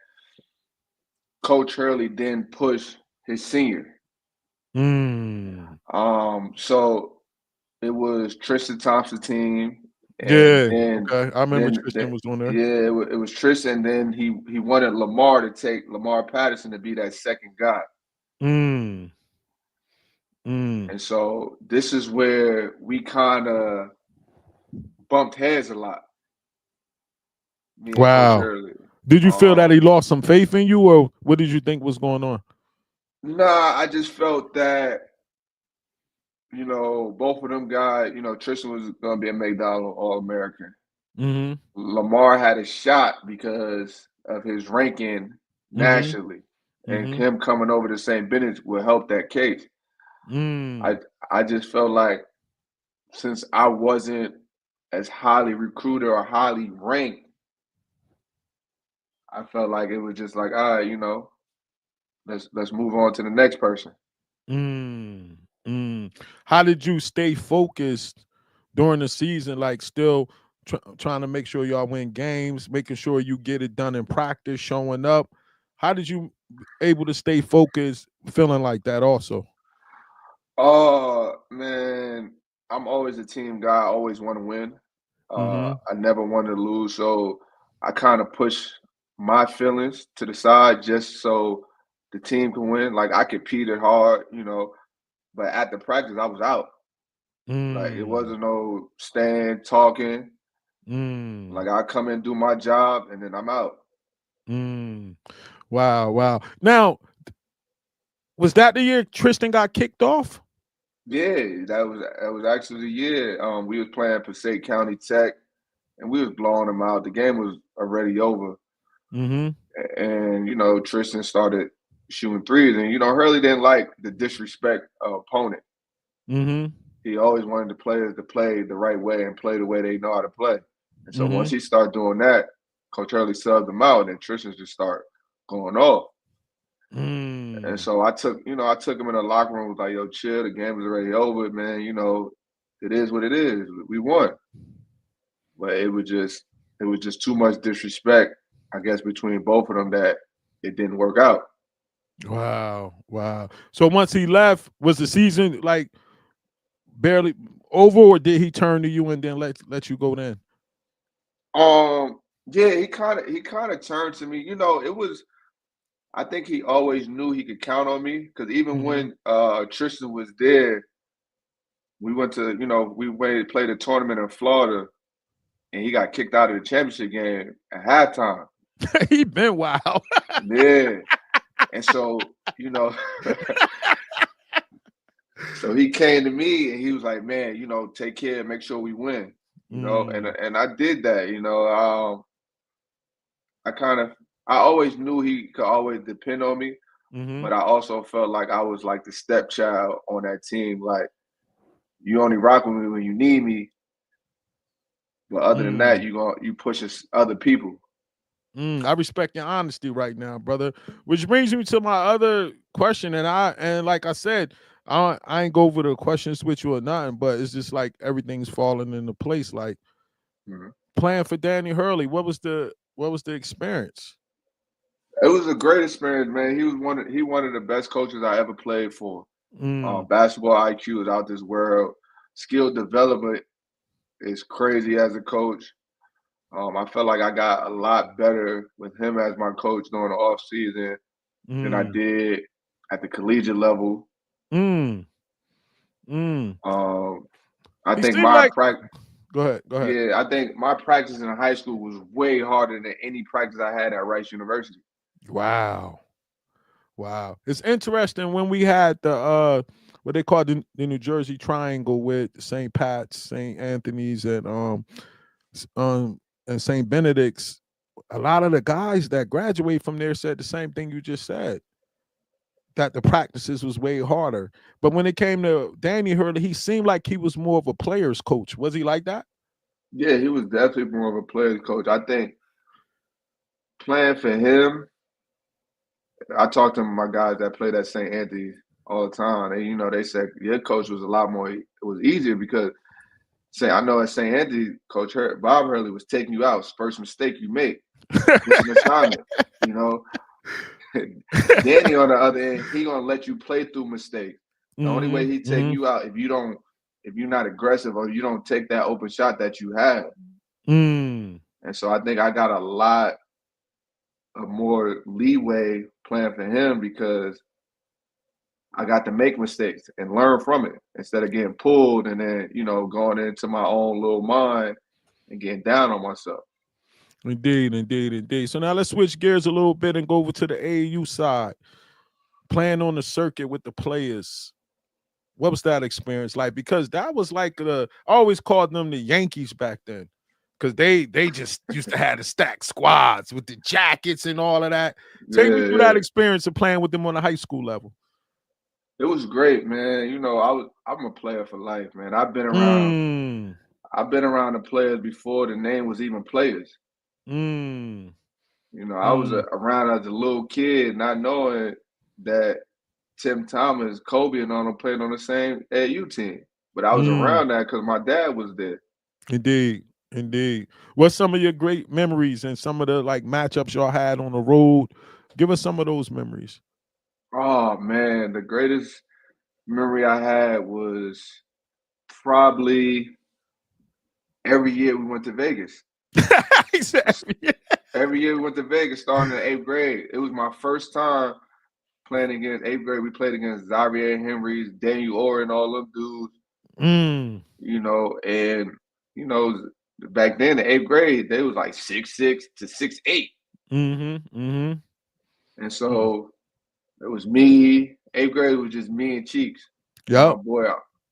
Speaker 2: Coach Hurley didn't push his senior.
Speaker 1: Mm.
Speaker 2: So it was Tristan Thompson's team, and
Speaker 1: Yeah.
Speaker 2: then
Speaker 1: Okay. I remember
Speaker 2: then
Speaker 1: Tristan
Speaker 2: the,
Speaker 1: was on there.
Speaker 2: yeah, it was Tristan. Then he wanted Lamar Patterson to be that second guy,
Speaker 1: Mm. Mm.
Speaker 2: and so this is where we kind of bumped heads a lot, me and Coach
Speaker 1: Wow.
Speaker 2: Hurley.
Speaker 1: Did you feel that
Speaker 2: Um,
Speaker 1: he lost some faith in you, or what did you think was going on?
Speaker 2: nah, I just felt that both of them guys. Tristan was gonna be a McDonald All American.
Speaker 1: Mm-hmm.
Speaker 2: Lamar had a shot because of his ranking
Speaker 1: Mm-hmm.
Speaker 2: nationally, and
Speaker 1: Mm-hmm.
Speaker 2: him coming over to St. Benedict will help that case.
Speaker 1: Mm.
Speaker 2: I just felt like since I wasn't as highly recruited or highly ranked, I felt like it was just like, all right, let's move on to the next person.
Speaker 1: Mm. Mm. How did you stay focused during the season? Like still trying to make sure y'all win games, making sure you get it done in practice, showing up. How did you able to stay focused, feeling like that also?
Speaker 2: Oh man, I'm always a team guy. I always want to win.
Speaker 1: Mm-hmm.
Speaker 2: I never want to lose, so I kind of push my feelings to the side just so the team can win. Like I competed hard, but at the practice I was out. Like it
Speaker 1: Mm.
Speaker 2: wasn't no stand talking.
Speaker 1: Mm.
Speaker 2: Like I come in, do my job, and then I'm out.
Speaker 1: Mm. Wow, wow. Now, was that the year Tristan got kicked off?
Speaker 2: Yeah, that was actually the year. We was playing Passaic County Tech, and we was blowing them out. The game was already over.
Speaker 1: Mm-hmm.
Speaker 2: And Tristan started shooting threes, and Hurley didn't like the disrespect of opponent.
Speaker 1: Mm-hmm.
Speaker 2: He always wanted the players to play the right way and play the way they know how to play. And so once
Speaker 1: Mm-hmm.
Speaker 2: he started doing that, Coach Hurley subbed him out, and Tristan just started going off. And
Speaker 1: Mm.
Speaker 2: so I took him in the locker room, was like, "Yo, chill. The game is already over, man. It is what it is. We won." But it was just too much disrespect, I guess, between both of them that it didn't work out.
Speaker 1: Wow, wow. So once he left, was the season like barely over, or did he turn to you and then let you go then?
Speaker 2: Yeah, he kind of turned to me. It was. I think he always knew he could count on me because even
Speaker 1: Mm-hmm.
Speaker 2: when Tristan was there, we went to we went to play the tournament in Florida, and he got kicked out of the championship game at halftime.
Speaker 1: He been wild.
Speaker 2: Yeah, and so so he came to me and he was like, "Man, take care, make sure we win." And
Speaker 1: Mm.
Speaker 2: and I did that. I kind of I always knew he could always depend on me,
Speaker 1: Mm-hmm.
Speaker 2: but I also felt like I was like the stepchild on that team. Like you only rock with me when you need me, but other than that,
Speaker 1: Mm.
Speaker 2: you push other people.
Speaker 1: I respect your honesty right now, brother. Which brings me to my other question, and like I said, I ain't go over the questions with you or nothing, but it's just like everything's falling into place. Like
Speaker 2: Mhm.
Speaker 1: playing for Danny Hurley, what was the experience?
Speaker 2: It was a great experience, man. He one of the best coaches I ever played for.
Speaker 1: Mm,
Speaker 2: Basketball IQ is out this world. Skill development is crazy as a coach. I felt like I got a lot better with him as my coach during the off season than I
Speaker 1: mm,
Speaker 2: did at the collegiate level.
Speaker 1: mm, mm.
Speaker 2: Um, I
Speaker 1: He
Speaker 2: think
Speaker 1: seemed
Speaker 2: my
Speaker 1: like.
Speaker 2: practice,
Speaker 1: Go ahead. Go ahead.
Speaker 2: yeah, I think my practice in high school was way harder than any practice I had at Rice University.
Speaker 1: Wow. Wow. It's interesting when we had the what they call the New Jersey Triangle with St. Pat's, St. Anthony's, um and St. Benedict's. A lot of the guys that graduate from there said the same thing you just said. that the practices was way harder. But when it came to Danny Hurley, he seemed like he was more of a player's coach. Was he like that?
Speaker 2: Yeah, he was definitely more of a player's coach. I think playing for him, I talk to my guys that played at St. Anthony all the time. And they said your coach was a lot more. It was easier because I know at St. Anthony, Bob Hurley was taking you out. First mistake you make, it's an assignment. You know, Danny on the other end, he gonna let you play through mistakes. The only way he take you out if you're not aggressive or you don't take that open shot that you have. And so I think I got a lot of more leeway playing for him because I got to make mistakes and learn from it instead of getting pulled and then, going into my own little mind and getting down on myself.
Speaker 1: Indeed. So now let's switch gears a little bit and go over to the AAU side. Playing on the circuit with the players. What was that experience like? Because that was like I always called them the Yankees back then. Because they just used to have the stacked squads with the jackets and all of that. Take me through that experience of playing with them on a high school level.
Speaker 2: It was great, man. I'm a player for life, man. I've been around the players before the name was even players. I was around as a little kid, not knowing that Tim Thomas, Kobe, and all them played on the same AU team. But I was around that because my dad was there.
Speaker 1: Indeed. What's some of your great memories and some of the like matchups y'all had on the road? Give us some of those memories.
Speaker 2: Oh man, the greatest memory I had was probably every year we went to Vegas. Every year we went to Vegas starting in 8th grade. It was my first time playing against 8th grade. We played against Xavier Henry's, Daniel Orr, and all them dudes. Back then, the 8th grade, they was like 6'6" to 6'8". And so it was me. 8th grade was just me and Cheeks.
Speaker 1: Yeah.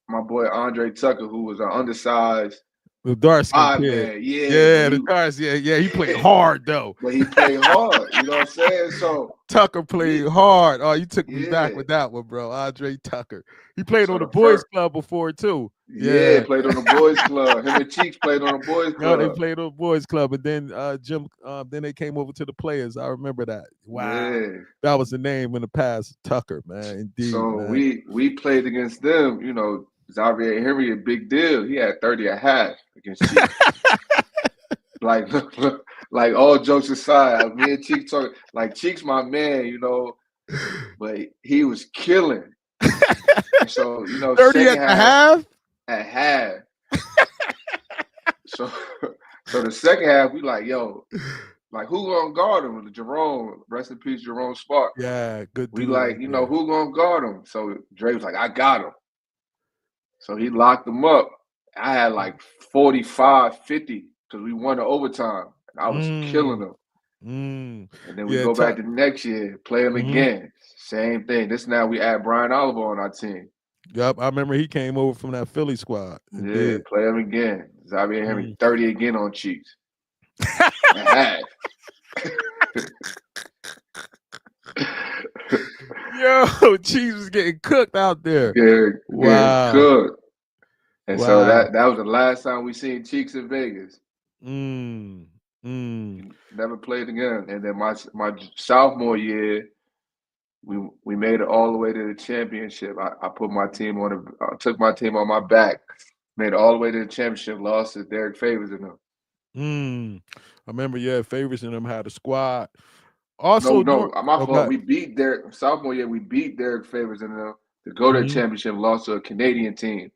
Speaker 2: My boy Andre Tucker, who was an undersized,
Speaker 1: the dark skin kid.
Speaker 2: Man.
Speaker 1: The dark, yeah. He played hard though.
Speaker 2: But he played hard. You know what I'm saying? So
Speaker 1: Tucker played hard. Oh, you took me back with that one, bro. Andre Tucker. He played on the boys club before too.
Speaker 2: Yeah, played on the boys club. Him and Cheeks played on the boys club.
Speaker 1: No, they played on the boys club, and then Jim. Then they came over to the players. I remember that. Wow, that was the name in the past. Tucker, man. Indeed.
Speaker 2: So
Speaker 1: man.
Speaker 2: we played against them. Xavier Henry, a big deal. He had 30 a half against Cheeks. like all jokes aside, me and Cheeks talking. Like Cheeks, my man, but he was killing. So
Speaker 1: 30 at half.
Speaker 2: At half. So the second half, we like, yo, like who gonna guard him? Jerome, rest in peace, Jerome Spark.
Speaker 1: Yeah, good.
Speaker 2: We like, who gonna guard him? So Dre was like, I got him. So he locked him up. I had like 45, 50 because we won the overtime. I was killing them. And then we go back to the next year, play him again. Same thing. Now we add Brian Oliver on our team.
Speaker 1: Yep, I remember he came over from that Philly squad.
Speaker 2: Yeah, play him again. Xavier Henry, 30 again on Cheeks.
Speaker 1: Yo, Cheeks was getting cooked out there.
Speaker 2: Wow. Cooked. And so that was the last time we seen Cheeks in Vegas. Never played again. And then my sophomore year, we made it all the way to the championship. I put my team took my team on my back, made it all the way to the championship, lost to Derek Favors and them.
Speaker 1: I remember, Favors and them had a squad. Also,
Speaker 2: my fault. We beat Derek sophomore year. We beat Derek Favors and them to go to the championship. Lost to a Canadian team.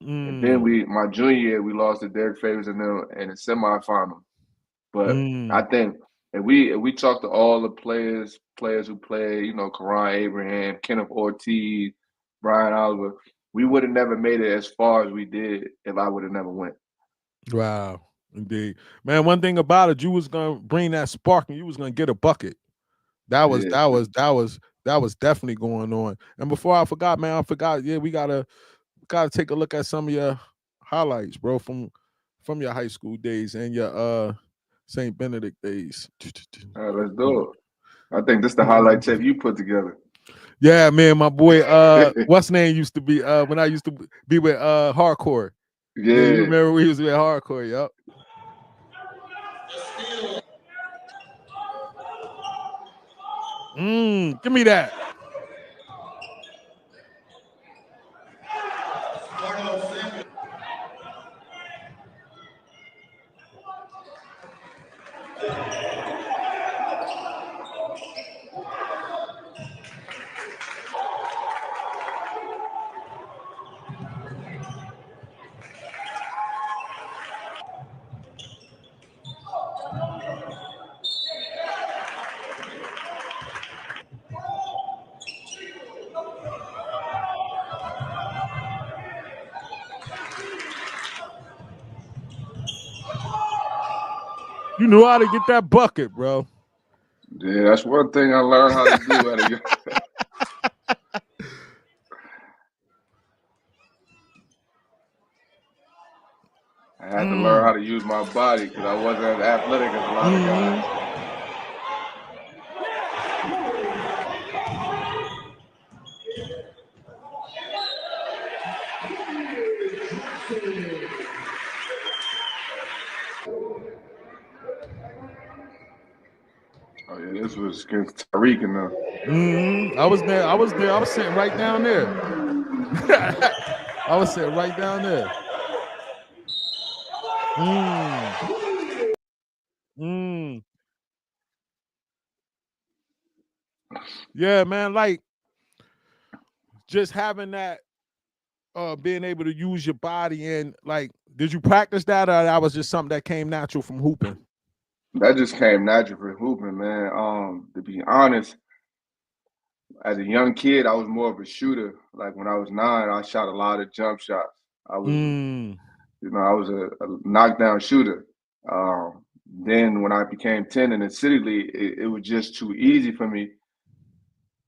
Speaker 2: And then my junior year, we lost to Derek Favors and them in the semifinal. But I think if we talk to all the players who played, Karan Abraham, Kenneth Ortiz, Brian Oliver, we would have never made it as far as we did if I would have never went.
Speaker 1: Wow, indeed, man. One thing about it, you was gonna bring that spark, and you was gonna get a bucket. That was definitely going on. And before I forgot, man, yeah, we gotta take a look at some of your highlights, bro, from your high school days and your St.
Speaker 2: Benedict days. All right, let's do it. I think this is the highlight tape you put together.
Speaker 1: Yeah, man, my boy, what's name used to be when I used to be with Hardcore. Yeah, you
Speaker 2: Yeah.
Speaker 1: remember we was with Hardcore, yup. Give me that. You know how to get that bucket, bro.
Speaker 2: Yeah, that's one thing I learned how to do at a young. I had to learn how to use my body because I wasn't as athletic as a lot of guys. Oh yeah, this was against Tariq and them.
Speaker 1: I was there. I was there. I was sitting right down there. I was sitting right down there. Yeah, man. Like just having that, being able to use your body and like, did you practice that, or that was just something that came natural from hooping?
Speaker 2: That just came natural for hooping, man. To be honest, as a young kid, I was more of a shooter. Like when I was 9, I shot a lot of jump shots. I was, I was a knockdown shooter. Then when I became 10 in the city league, it was just too easy for me.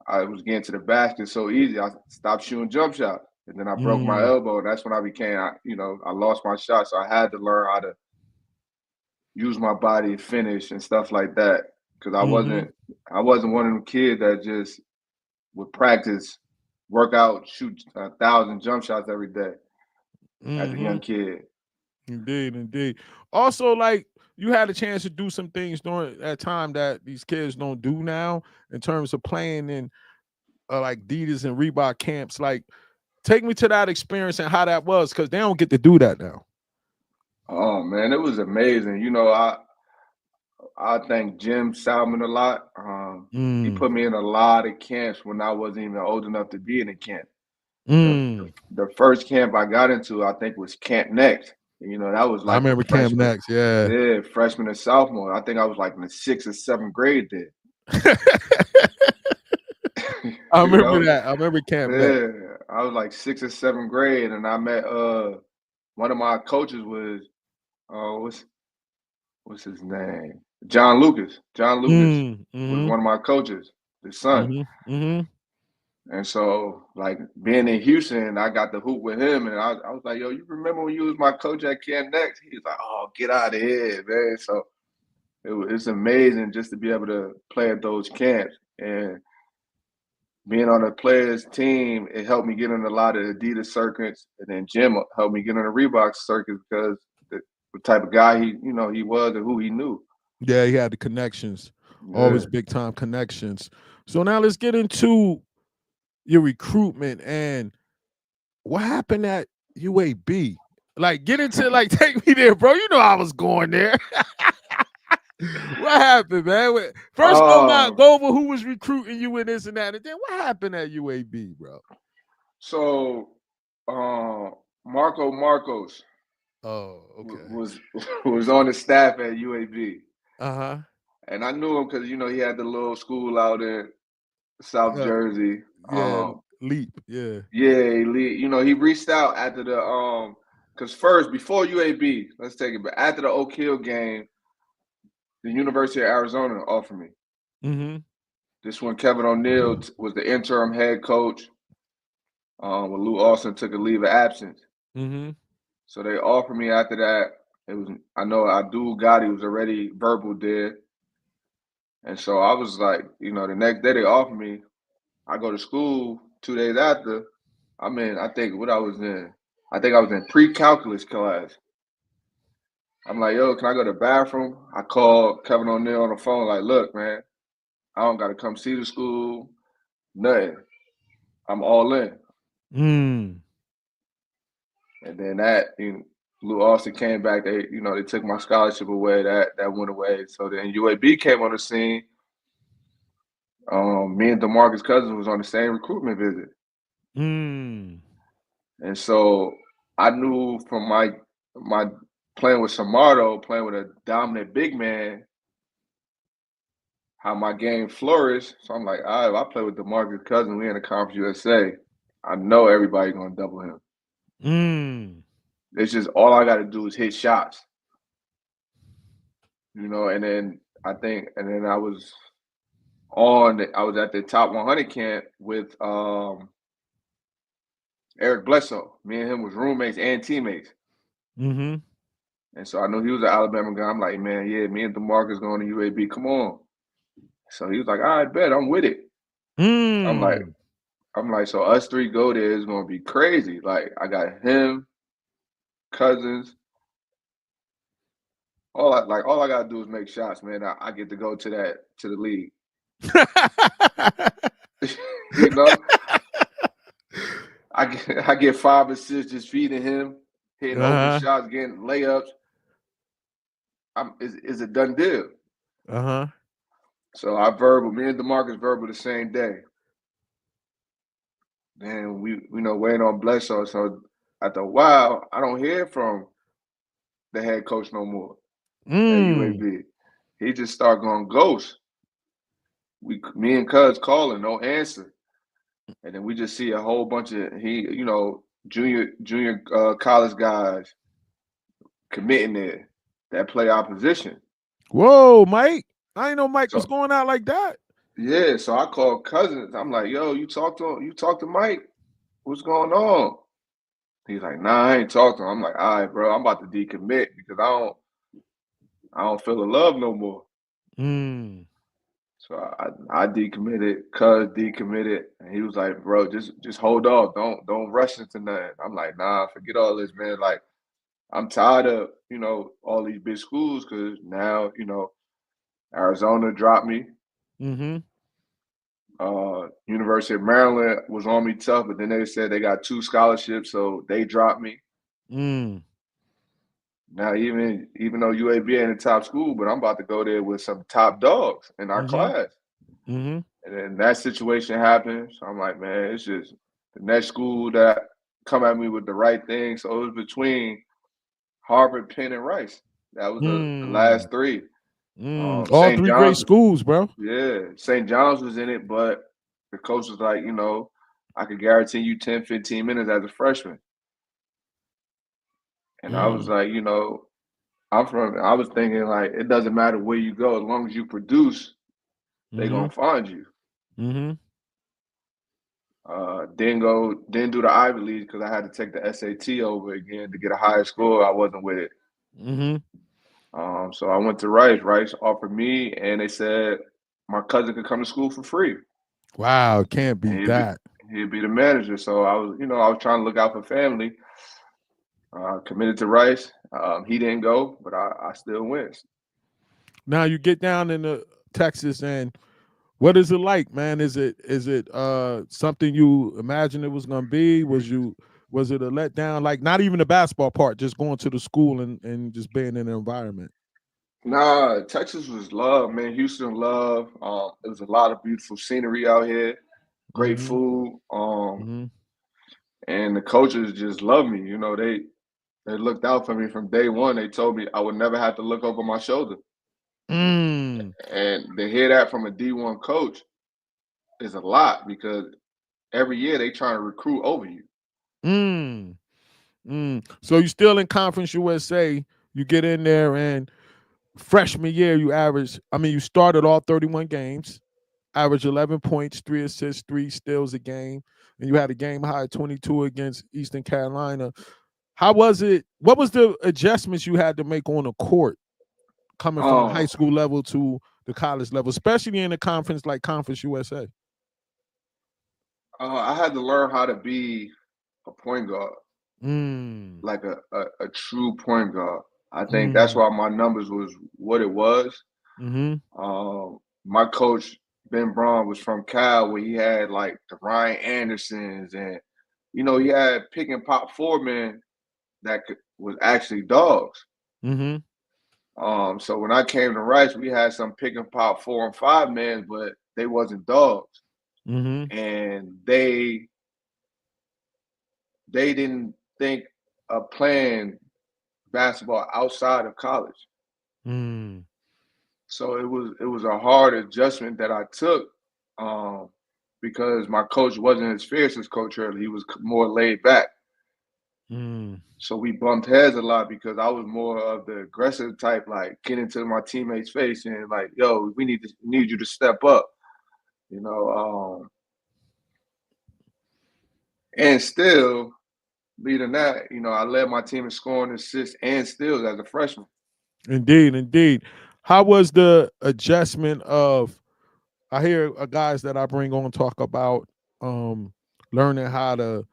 Speaker 2: I was getting to the basket so easy. I stopped shooting jump shots, and then I broke my elbow. And that's when I became, I lost my shot. So I had to learn how to use my body, finish, and stuff like that. Because I wasn't one of them kids that just would practice, work out, shoot 1,000 jump shots every day as a young kid.
Speaker 1: Indeed. Also, like you had a chance to do some things during that time that these kids don't do now in terms of playing in like Adidas and Reebok camps. Like, take me to that experience and how that was, because they don't get to do that now.
Speaker 2: Oh man, it was amazing. I thank Jim Salmon a lot. He put me in a lot of camps when I wasn't even old enough to be in a camp. The first camp I got into, I think, was Camp Next. That was
Speaker 1: I
Speaker 2: like the
Speaker 1: remember Camp
Speaker 2: freshman,
Speaker 1: Next, yeah.
Speaker 2: yeah, freshman and sophomore. I think I was like in the 6th or 7th grade there.
Speaker 1: I remember that. I remember Camp Next.
Speaker 2: Yeah, I was like 6th or 7th grade, and I met one of my coaches was what's his name? John Lucas. John Lucas was one of my coaches, his son. And so, like being in Houston, I got to hoop with him, and I was like, "Yo, you remember when you was my coach at Camp Next?" He was like, "Oh, get out of here, man!" So it's amazing just to be able to play at those camps, and being on a players team. It helped me get in a lot of Adidas circuits, and then Jim helped me get on the Reebok circuit because the type of guy he was and who he knew.
Speaker 1: Yeah, he had the connections,
Speaker 2: Yeah.
Speaker 1: always big time connections. So now let's get into your recruitment and what happened at UAB. Like, get into like take me there, bro. You know I was going there. What happened, man? First, go over who was recruiting you and this and that, and then what happened at UAB, bro?
Speaker 2: So, Marco Marcos.
Speaker 1: Oh, okay.
Speaker 2: Was on the staff at UAB.
Speaker 1: Uh-huh.
Speaker 2: And I knew him because he had the little school out in South Jersey.
Speaker 1: Yeah, Leap. Yeah.
Speaker 2: Yeah, he reached out after the because first before UAB, let's take it back. After the Oak Hill game, the University of Arizona offered me. This one, Kevin O'Neal was the interim head coach. When Lou Austin took a leave of absence. So they offered me after that. I know Abdul Gotti was already verbal there. And so I was like, the next day they offered me. I go to school 2 days after. I think what I was in. I think I was in pre-calculus class. I'm like, yo, can I go to the bathroom? I called Kevin O'Neill on the phone, like, look, man, I don't got to come see the school, nothing. I'm all in.
Speaker 1: Mm.
Speaker 2: And then Lou Austin came back. They took my scholarship away. That went away. So then UAB came on the scene. Me and DeMarcus Cousins was on the same recruitment visit,
Speaker 1: Mm.
Speaker 2: and so I knew from my playing with Samardo, playing with a dominant big man, how my game flourished. So I'm like, all right, if I play with DeMarcus Cousins, we in the Conference USA. I know everybody gonna double him.
Speaker 1: Mm.
Speaker 2: It's just all I got to do is hit shots, And then I was I was at the top 100 camp with Eric Bledsoe. Me and him was roommates and teammates.
Speaker 1: Mm-hmm.
Speaker 2: And so I knew he was an Alabama guy. I'm like, man, yeah, me and DeMarcus going to UAB. Come on. So he was like, all right, bet, I'm with it. I'm like,
Speaker 1: Mm.
Speaker 2: so us three go there is gonna be crazy. Like I got him, Cousins. All I gotta do is make shots, man. I get to go to the league. you know, I get 5 assists just feeding him, hitting open
Speaker 1: Uh-huh.
Speaker 2: shots, getting layups. It's a done deal.
Speaker 1: Uh-huh.
Speaker 2: So me and DeMarcus verbal the same day. Then we waiting on Bledsoe. So after a while, I don't hear from the head coach no more at
Speaker 1: Mm.
Speaker 2: UAB. He just start going ghost. Me and Cuz calling, no answer. And then we just see a whole bunch of junior college guys committing there that play opposition.
Speaker 1: Whoa, Mike. I didn't know Mike was
Speaker 2: So
Speaker 1: going out like that.
Speaker 2: yeah, so I called Cousins. I'm like, yo, you talk to Mike? What's going on? He's like, nah, I ain't talked to him. I'm like, all right, bro, I'm about to decommit because I don't feel the love no more.
Speaker 1: Mm.
Speaker 2: So I decommitted, Cuz decommitted, and he was like, bro, just hold off. Don't rush into nothing. I'm like, nah, forget all this, man. Like, I'm tired of, all these big schools because now, Arizona dropped me.
Speaker 1: Mm-hmm.
Speaker 2: University of Maryland was on me tough, but then they said they got 2 scholarships, so they dropped me.
Speaker 1: Mm.
Speaker 2: Now even though UAB ain't a top school, but I'm about to go there with some top dogs in our
Speaker 1: Mm-hmm.
Speaker 2: class.
Speaker 1: Mm-hmm.
Speaker 2: And then that situation happened. So I'm like, man, it's just the next school that come at me with the right thing. So it was between Harvard, Penn, and Rice. That was the
Speaker 1: Mm.
Speaker 2: last 3.
Speaker 1: Mm. All
Speaker 2: St.
Speaker 1: 3 great
Speaker 2: John's,
Speaker 1: schools, bro.
Speaker 2: yeah, St. John's was in it, but the coach was like, I could guarantee you 10, 15 minutes as a freshman. And I was
Speaker 1: Mm.
Speaker 2: like, I was thinking like, it doesn't matter where you go, as long as you produce, they
Speaker 1: Mm-hmm.
Speaker 2: gonna find you.
Speaker 1: Mm-hmm.
Speaker 2: Didn't do the Ivy League because I had to take the SAT over again to get a higher score. I wasn't with it.
Speaker 1: Mm-hmm.
Speaker 2: So I went to Rice. Rice offered me, and they said my cousin could come to school for free,
Speaker 1: Wow, can't
Speaker 2: and
Speaker 1: beat that.
Speaker 2: he'd be the manager. So I was trying to look out for family. Committed to Rice. He didn't go, but I still went.
Speaker 1: Now you get down into Texas, and what is it like, man? Is it something you imagined it was gonna be? Was it a letdown? Like not even the basketball part, just going to the school and just being in the environment.
Speaker 2: Nah, Texas was love, man. Houston love. There was a lot of beautiful scenery out here, great
Speaker 1: Mm-hmm.
Speaker 2: food.
Speaker 1: Mm-hmm.
Speaker 2: And the coaches just love me. They looked out for me from day one. They told me I would never have to look over my shoulder.
Speaker 1: Mm.
Speaker 2: And to hear that from a D1 coach is a lot because every year they trying to recruit over you.
Speaker 1: Mm. Mm. So you still in Conference USA, you get in there and freshman year you started all 31 games, average 11 points, 3 assists, 3 steals a game, and you had a game high 22 against Eastern Carolina. How was it? What was the adjustments you had to make on the court coming from the high
Speaker 2: Um,
Speaker 1: school level to the college level, especially in a conference like Conference USA?
Speaker 2: I had to learn how to be a point guard,
Speaker 1: Mm.
Speaker 2: like a true point guard. I think that's
Speaker 1: Mm.
Speaker 2: why my numbers was what it was.
Speaker 1: Mhm.
Speaker 2: My coach Ben Braun was from Cal, where he had like the Ryan Andersons, and he had pick and pop four men was actually dogs.
Speaker 1: Mhm.
Speaker 2: So when I came to Rice, we had some pick and pop 4 and 5 men, but they wasn't dogs,
Speaker 1: Mhm.
Speaker 2: and they didn't think of playing basketball outside of college.
Speaker 1: Mm.
Speaker 2: So it was a hard adjustment that I took, um, because my coach wasn't as fierce as Coach Hurley. He was more laid back.
Speaker 1: Mm.
Speaker 2: So we bumped heads a lot because I was more of the aggressive type, like get into my teammates' face and like, yo, we need you to step up, you know. And still, leading that, I led my team in scoring, assists, and steals as a freshman.
Speaker 1: Indeed, indeed. How was the adjustment of I hear guys that I bring on talk about um learning how to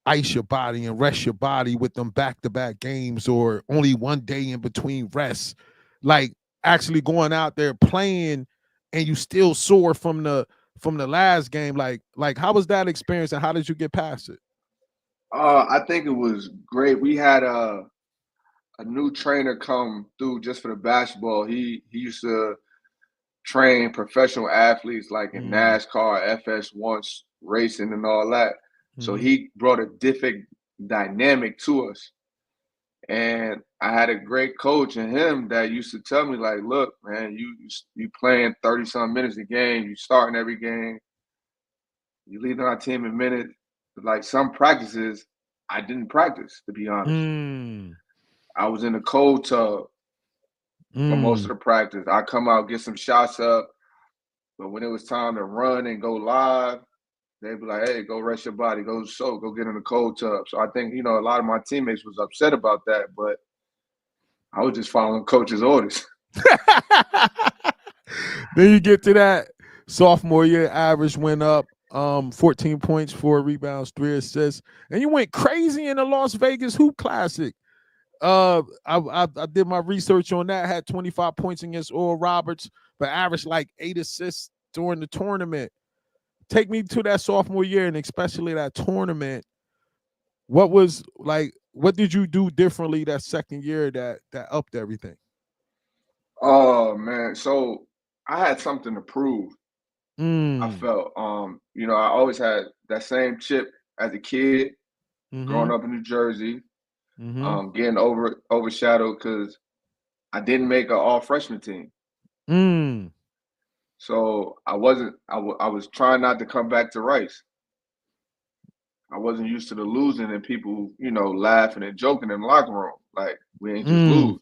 Speaker 1: ice your body and rest your body with them back-to-back games or only one day in between rests. Like actually going out there playing and you still sore from the last game. Like how was that experience and how did you get past it?
Speaker 2: I think it was great. We had a new trainer come through just for the basketball. He used to train professional athletes like in
Speaker 1: Mm.
Speaker 2: NASCAR, FS1 racing, and all that. So
Speaker 1: Mhm.
Speaker 2: he brought a different dynamic to us. And I had a great coach in him that used to tell me like, "Look, man, you playing 30 some minutes a game. You starting every game. You leading our team in minutes. Like some practices, I didn't practice to be honest.
Speaker 1: Mm.
Speaker 2: I was in the cold tub for most of
Speaker 1: Mm.
Speaker 2: the practice. I come out, get some shots up, but when it was time to run and go live, they'd be like, "Hey, go rest your body, go soak, go get in the cold tub." So I think a lot of my teammates was upset about that, but I was just following coach's orders.
Speaker 1: Then you get to that sophomore year average went up 14 points, 4 rebounds, 3 assists, and you went crazy in the Las Vegas Hoop Classic. I did my research on that. Had 25 points against Oral Roberts, but averaged like 8 assists during the tournament. Take me to that sophomore year and especially that tournament. What was like? What did you do differently that second year that upped everything?
Speaker 2: Oh man, so I had something to prove. I
Speaker 1: Mm.
Speaker 2: felt, I always had that same chip as a kid, growing
Speaker 1: Mm-hmm.
Speaker 2: up in New Jersey,
Speaker 1: Mm-hmm.
Speaker 2: getting overshadowed because I didn't make an all freshman team.
Speaker 1: Mm.
Speaker 2: So I wasn't. I was trying not to come back to Rice. I wasn't used to the losing and people, laughing and joking in the locker room. Like we ain't just
Speaker 1: Mm.
Speaker 2: lose.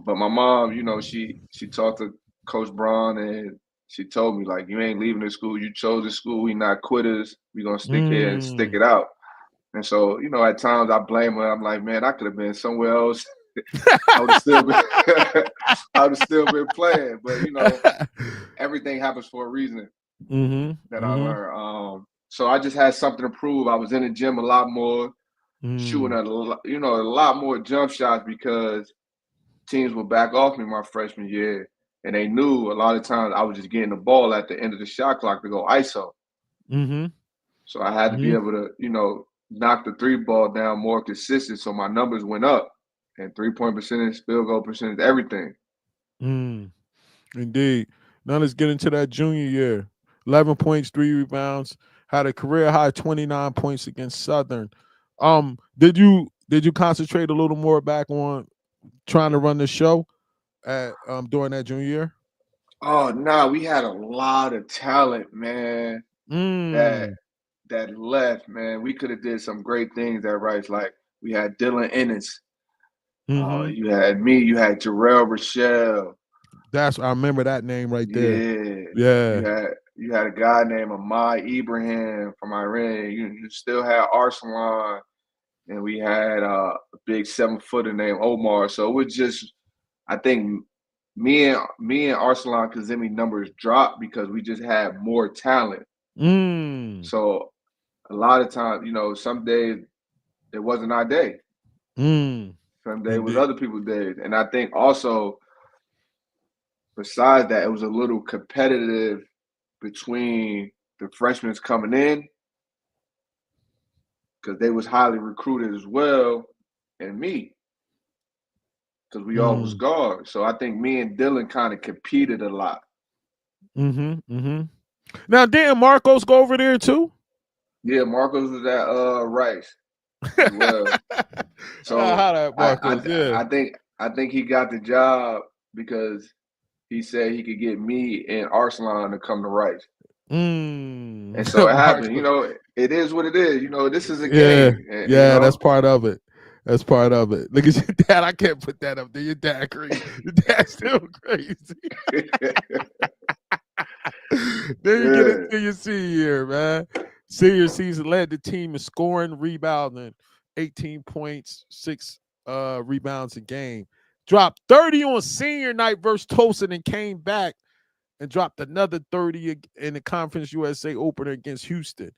Speaker 2: But my mom, she talked to Coach Braun and she told me like, you ain't leaving the school. You chose the school. We not quitters. We gonna stick here and stick
Speaker 1: Mm.
Speaker 2: it out. And so, at times I blame her. I'm like, man, I could have been somewhere else. I would have still been, I would have still been playing. But everything happens for a reason
Speaker 1: Mm-hmm.
Speaker 2: that I
Speaker 1: Mm-hmm.
Speaker 2: learned. So I just had something to prove. I was in the gym a lot more, shooting
Speaker 1: Mm.
Speaker 2: a lot more jump shots because teams would back off me my freshman year, and they knew a lot of times I was just getting the ball at the end of the shot clock to go ISO.
Speaker 1: Mm-hmm.
Speaker 2: So I had to be
Speaker 1: Mm-hmm.
Speaker 2: able to, knock the three ball down more consistent. So my numbers went up, and 3 point percentage, field goal percentage, everything.
Speaker 1: Mm. Indeed. Now let's get into that junior year. 11 points, 3 rebounds. Had a career high 29 points against Southern. Did you concentrate a little more back on trying to run the show at during that junior year?
Speaker 2: Oh no, we had a lot of talent, man. That
Speaker 1: Mm.
Speaker 2: that left, man. We could have did some great things at Rice. Like we had Dylan Ennis.
Speaker 1: Mm-hmm.
Speaker 2: You had me. You had Jarrell Rochelle.
Speaker 1: I remember that name right there.
Speaker 2: Yeah,
Speaker 1: Yeah.
Speaker 2: you had a guy named Ahmad Ibrahim from Iran. You still had Arsalan, and we had a big 7 footer named Omar. So it was just, I think me and Arsalan Kazemi numbers dropped because we just had more talent. So a lot of times, you know, some days it wasn't our day. Some days was other people's days. And I think also, besides that, it was a little competitive between the freshmen coming in because they was highly recruited as well, and me because we all was guards. So I think me and Dylan kind of competed a lot.
Speaker 1: Now, didn't Marcos go over there too?
Speaker 2: Yeah, Marcos was at Rice as well. So I think he got the job because he said he could get me and Arslan to come to Rice. And so it happened. You know, it is what it is. You know, this is a game. And,
Speaker 1: yeah,
Speaker 2: you know?
Speaker 1: That's part of it. That's part of it. Look at your dad. I can't put that up there. Your dad crazy. Your dad's still crazy. Then you get into your senior year, man. Senior season led the team in scoring, rebounding, 18 points, 6 rebounds a game. Dropped 30 on senior night versus Tulsa and came back and dropped another 30 in the Conference USA opener against Houston.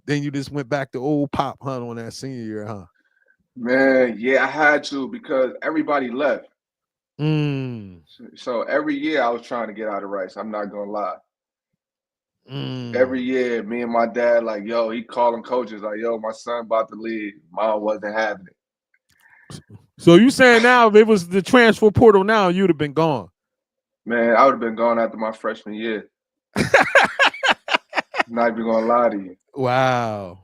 Speaker 1: Then you just went back to old Pop Hunt on that senior year, huh?
Speaker 2: Man, yeah, I had to because everybody left. So every year I was trying to get out of Rice. I'm not gonna lie. Every year, me and my dad, like, yo, he calling coaches, like, yo, my son about to leave. Mom wasn't having it.
Speaker 1: So you saying now if it was the transfer portal now, you'd have been gone?
Speaker 2: Man, I would have been gone after my freshman year. Not even gonna lie to you.
Speaker 1: Wow.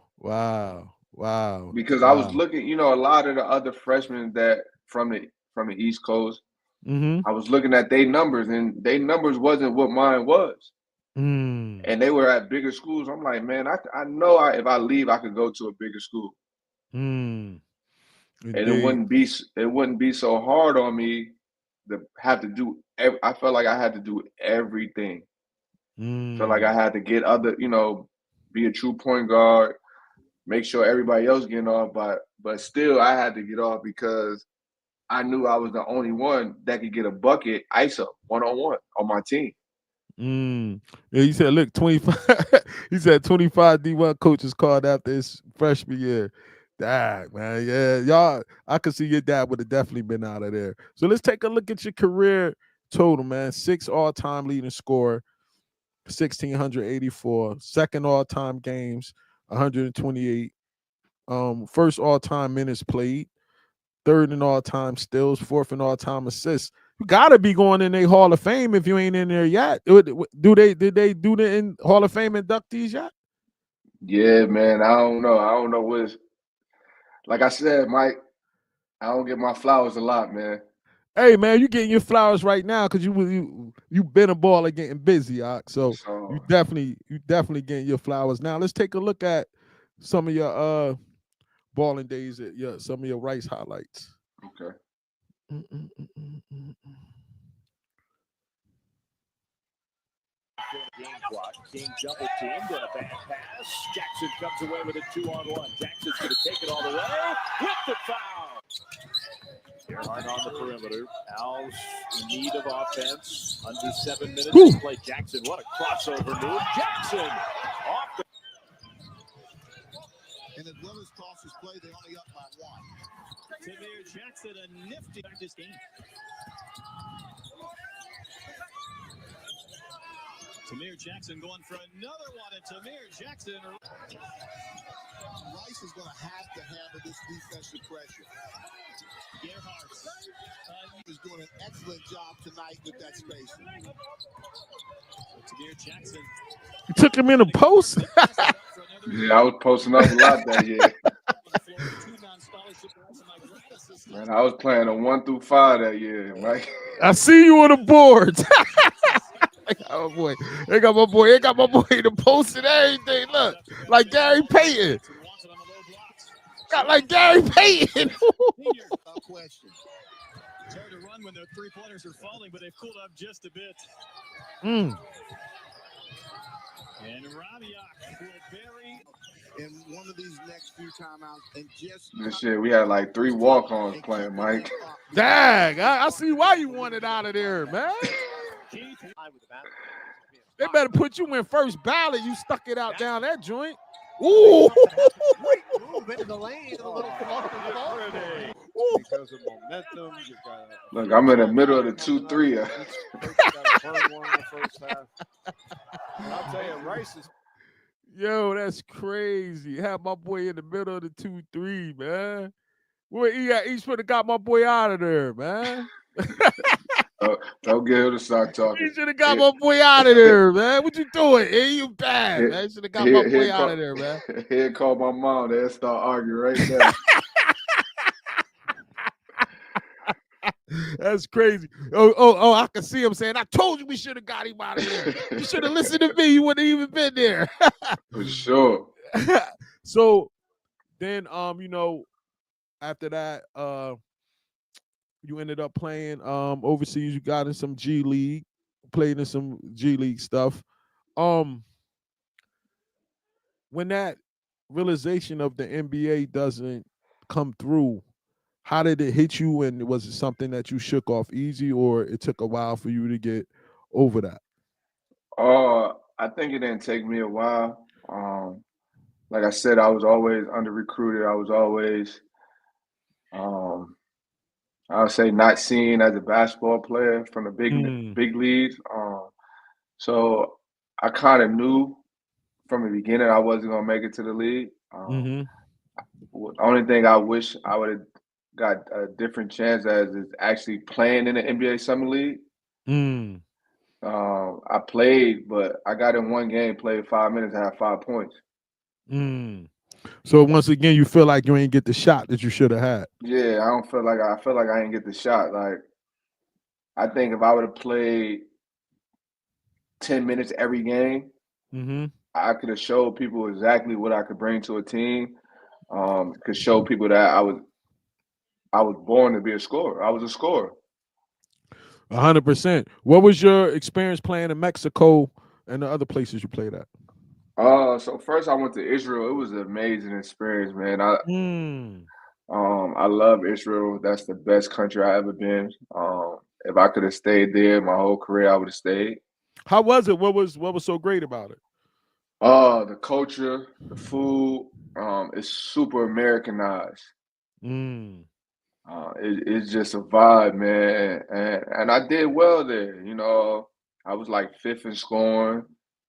Speaker 2: Because I was looking, you know, a lot of the other freshmen that from the East Coast, I was looking at their numbers, and their numbers wasn't what mine was. And they were at bigger schools. I'm like, man, I know if I leave, I could go to a bigger school. And it wouldn't be so hard on me to have to do. I felt like I had to do everything. Felt like I had to get other, you know, be a true point guard, make sure everybody else getting off, but still I had to get off because I knew I was the only one that could get a bucket ISO one-on-one on my team.
Speaker 1: Yeah, he said, look, 25. He said 25 D1 coaches called after his freshman year. Dang, man. Yeah, y'all, I could see your dad would have definitely been out of there. So let's take a look at your career total, man. 6 all-time leading scorer, 1,684. Second all-time games, 128. First all-time minutes played. Third in all-time steals. Fourth in all-time assists. You gotta be going in a Hall of Fame if you ain't in there yet. Did they do the Hall of Fame inductees yet?
Speaker 2: Yeah, man. I don't know what's like I said, Mike. I don't get my flowers a lot, man.
Speaker 1: Hey, man, you getting your flowers right now because you been a baller getting busy, so you definitely getting your flowers now. Let's take a look at some of your balling days at some of your Rice highlights.
Speaker 2: Okay.
Speaker 3: Game clock. King double teamed and a bad pass. Jackson comes away with a 2-on-1. Jackson's going to take it all the way with the foul. Gerhardt on the perimeter. Al's in need of offense. Under 7 minutes to play. Jackson, what a crossover move. Jackson off the.
Speaker 4: And as well as tosses play, they only up by 1.
Speaker 3: Tamir Jackson, a nifty this game. Tamir Jackson going for another one, and Tamir Jackson.
Speaker 4: Rice is going to handle this defensive pressure.
Speaker 3: Gerhardt
Speaker 4: is doing an excellent job tonight with that spacing.
Speaker 3: Tamir Jackson.
Speaker 1: You took him in a post?
Speaker 2: Yeah, I was posting up a lot that year. Man, I was playing a 1 through 5 that year, Mike.
Speaker 1: I see you on the boards. Oh boy, they got my boy in the post and everything. Look, like Gary Payton. Got like Gary Payton.
Speaker 4: Question.
Speaker 3: It's hard to run when the 3-pointers are falling, but they've cooled up just a bit.
Speaker 1: And
Speaker 3: Rabiak will bury
Speaker 4: in one of these next few timeouts and just
Speaker 2: this shit. We had like 3 walk-ons playing, Mike.
Speaker 1: Dang, I see why you wanted out of there, man. They better put you in first ballot. You stuck it out down that joint. Ooh.
Speaker 4: Great move into the lane and a little fluff and fall.
Speaker 5: Because of momentum, you've got
Speaker 2: Look, I'm in the middle of the 2-3.
Speaker 5: got to burn one in the first half. And I'll tell you, Rice is
Speaker 1: Yo, that's crazy. Have my boy in the middle of the 2-3, man. Boy, he should have got my boy out of there, man.
Speaker 2: Don't get him to start talking.
Speaker 1: He should have got my boy out of there, man. What you doing? Hey, you bad, man. You should have got my boy out of there, man.
Speaker 2: He'll call my mom. They'll start arguing right now.
Speaker 1: That's crazy. Oh, I can see him saying, I told you we should have got him out of there. You should have listened to me. You wouldn't have even been there.
Speaker 2: For sure.
Speaker 1: So then, after that, you ended up playing overseas. You got in some G League, played in some G League stuff. When that realization of the NBA doesn't come through, how did it hit you? And was it something that you shook off easy, or it took a while for you to get over that?
Speaker 2: I think it didn't take me a while. Like I said, I was always under recruited. I was always, I would say, not seen as a basketball player from the big leagues. So I kind of knew from the beginning I wasn't gonna make it to the league. The only thing I wish I would have got a different chance as is actually playing in the NBA Summer League. I played, but I got in one game, played 5 minutes, and had 5 points.
Speaker 1: So once again, you feel like you ain't get the shot that you should have had.
Speaker 2: Yeah, I feel like I didn't get the shot. Like, I think if I would have played 10 minutes every game, I could have showed people exactly what I could bring to a team. Could show people that I was born to be a scorer. I was a scorer.
Speaker 1: 100%. What was your experience playing in Mexico and the other places you played at?
Speaker 2: So first I went to Israel. It was an amazing experience, man. I love Israel. That's the best country I ever been. If I could have stayed there my whole career, I would have stayed.
Speaker 1: How was it? What was so great about it?
Speaker 2: The culture, the food, it's super Americanized. It's just a vibe, man. And I did well there. I was like 5th in scoring,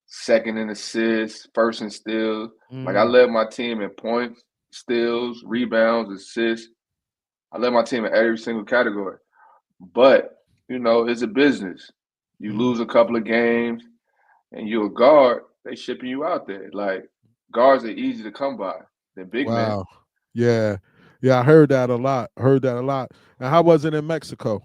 Speaker 2: 2nd in assists, 1st in steals. Like, I led my team in points, steals, rebounds, assists. I led my team in every single category. But, it's a business. You lose a couple of games and you're a guard, they shipping you out there. Like, guards are easy to come by. They're big men.
Speaker 1: Yeah. Yeah, I heard that a lot. And how was it in Mexico?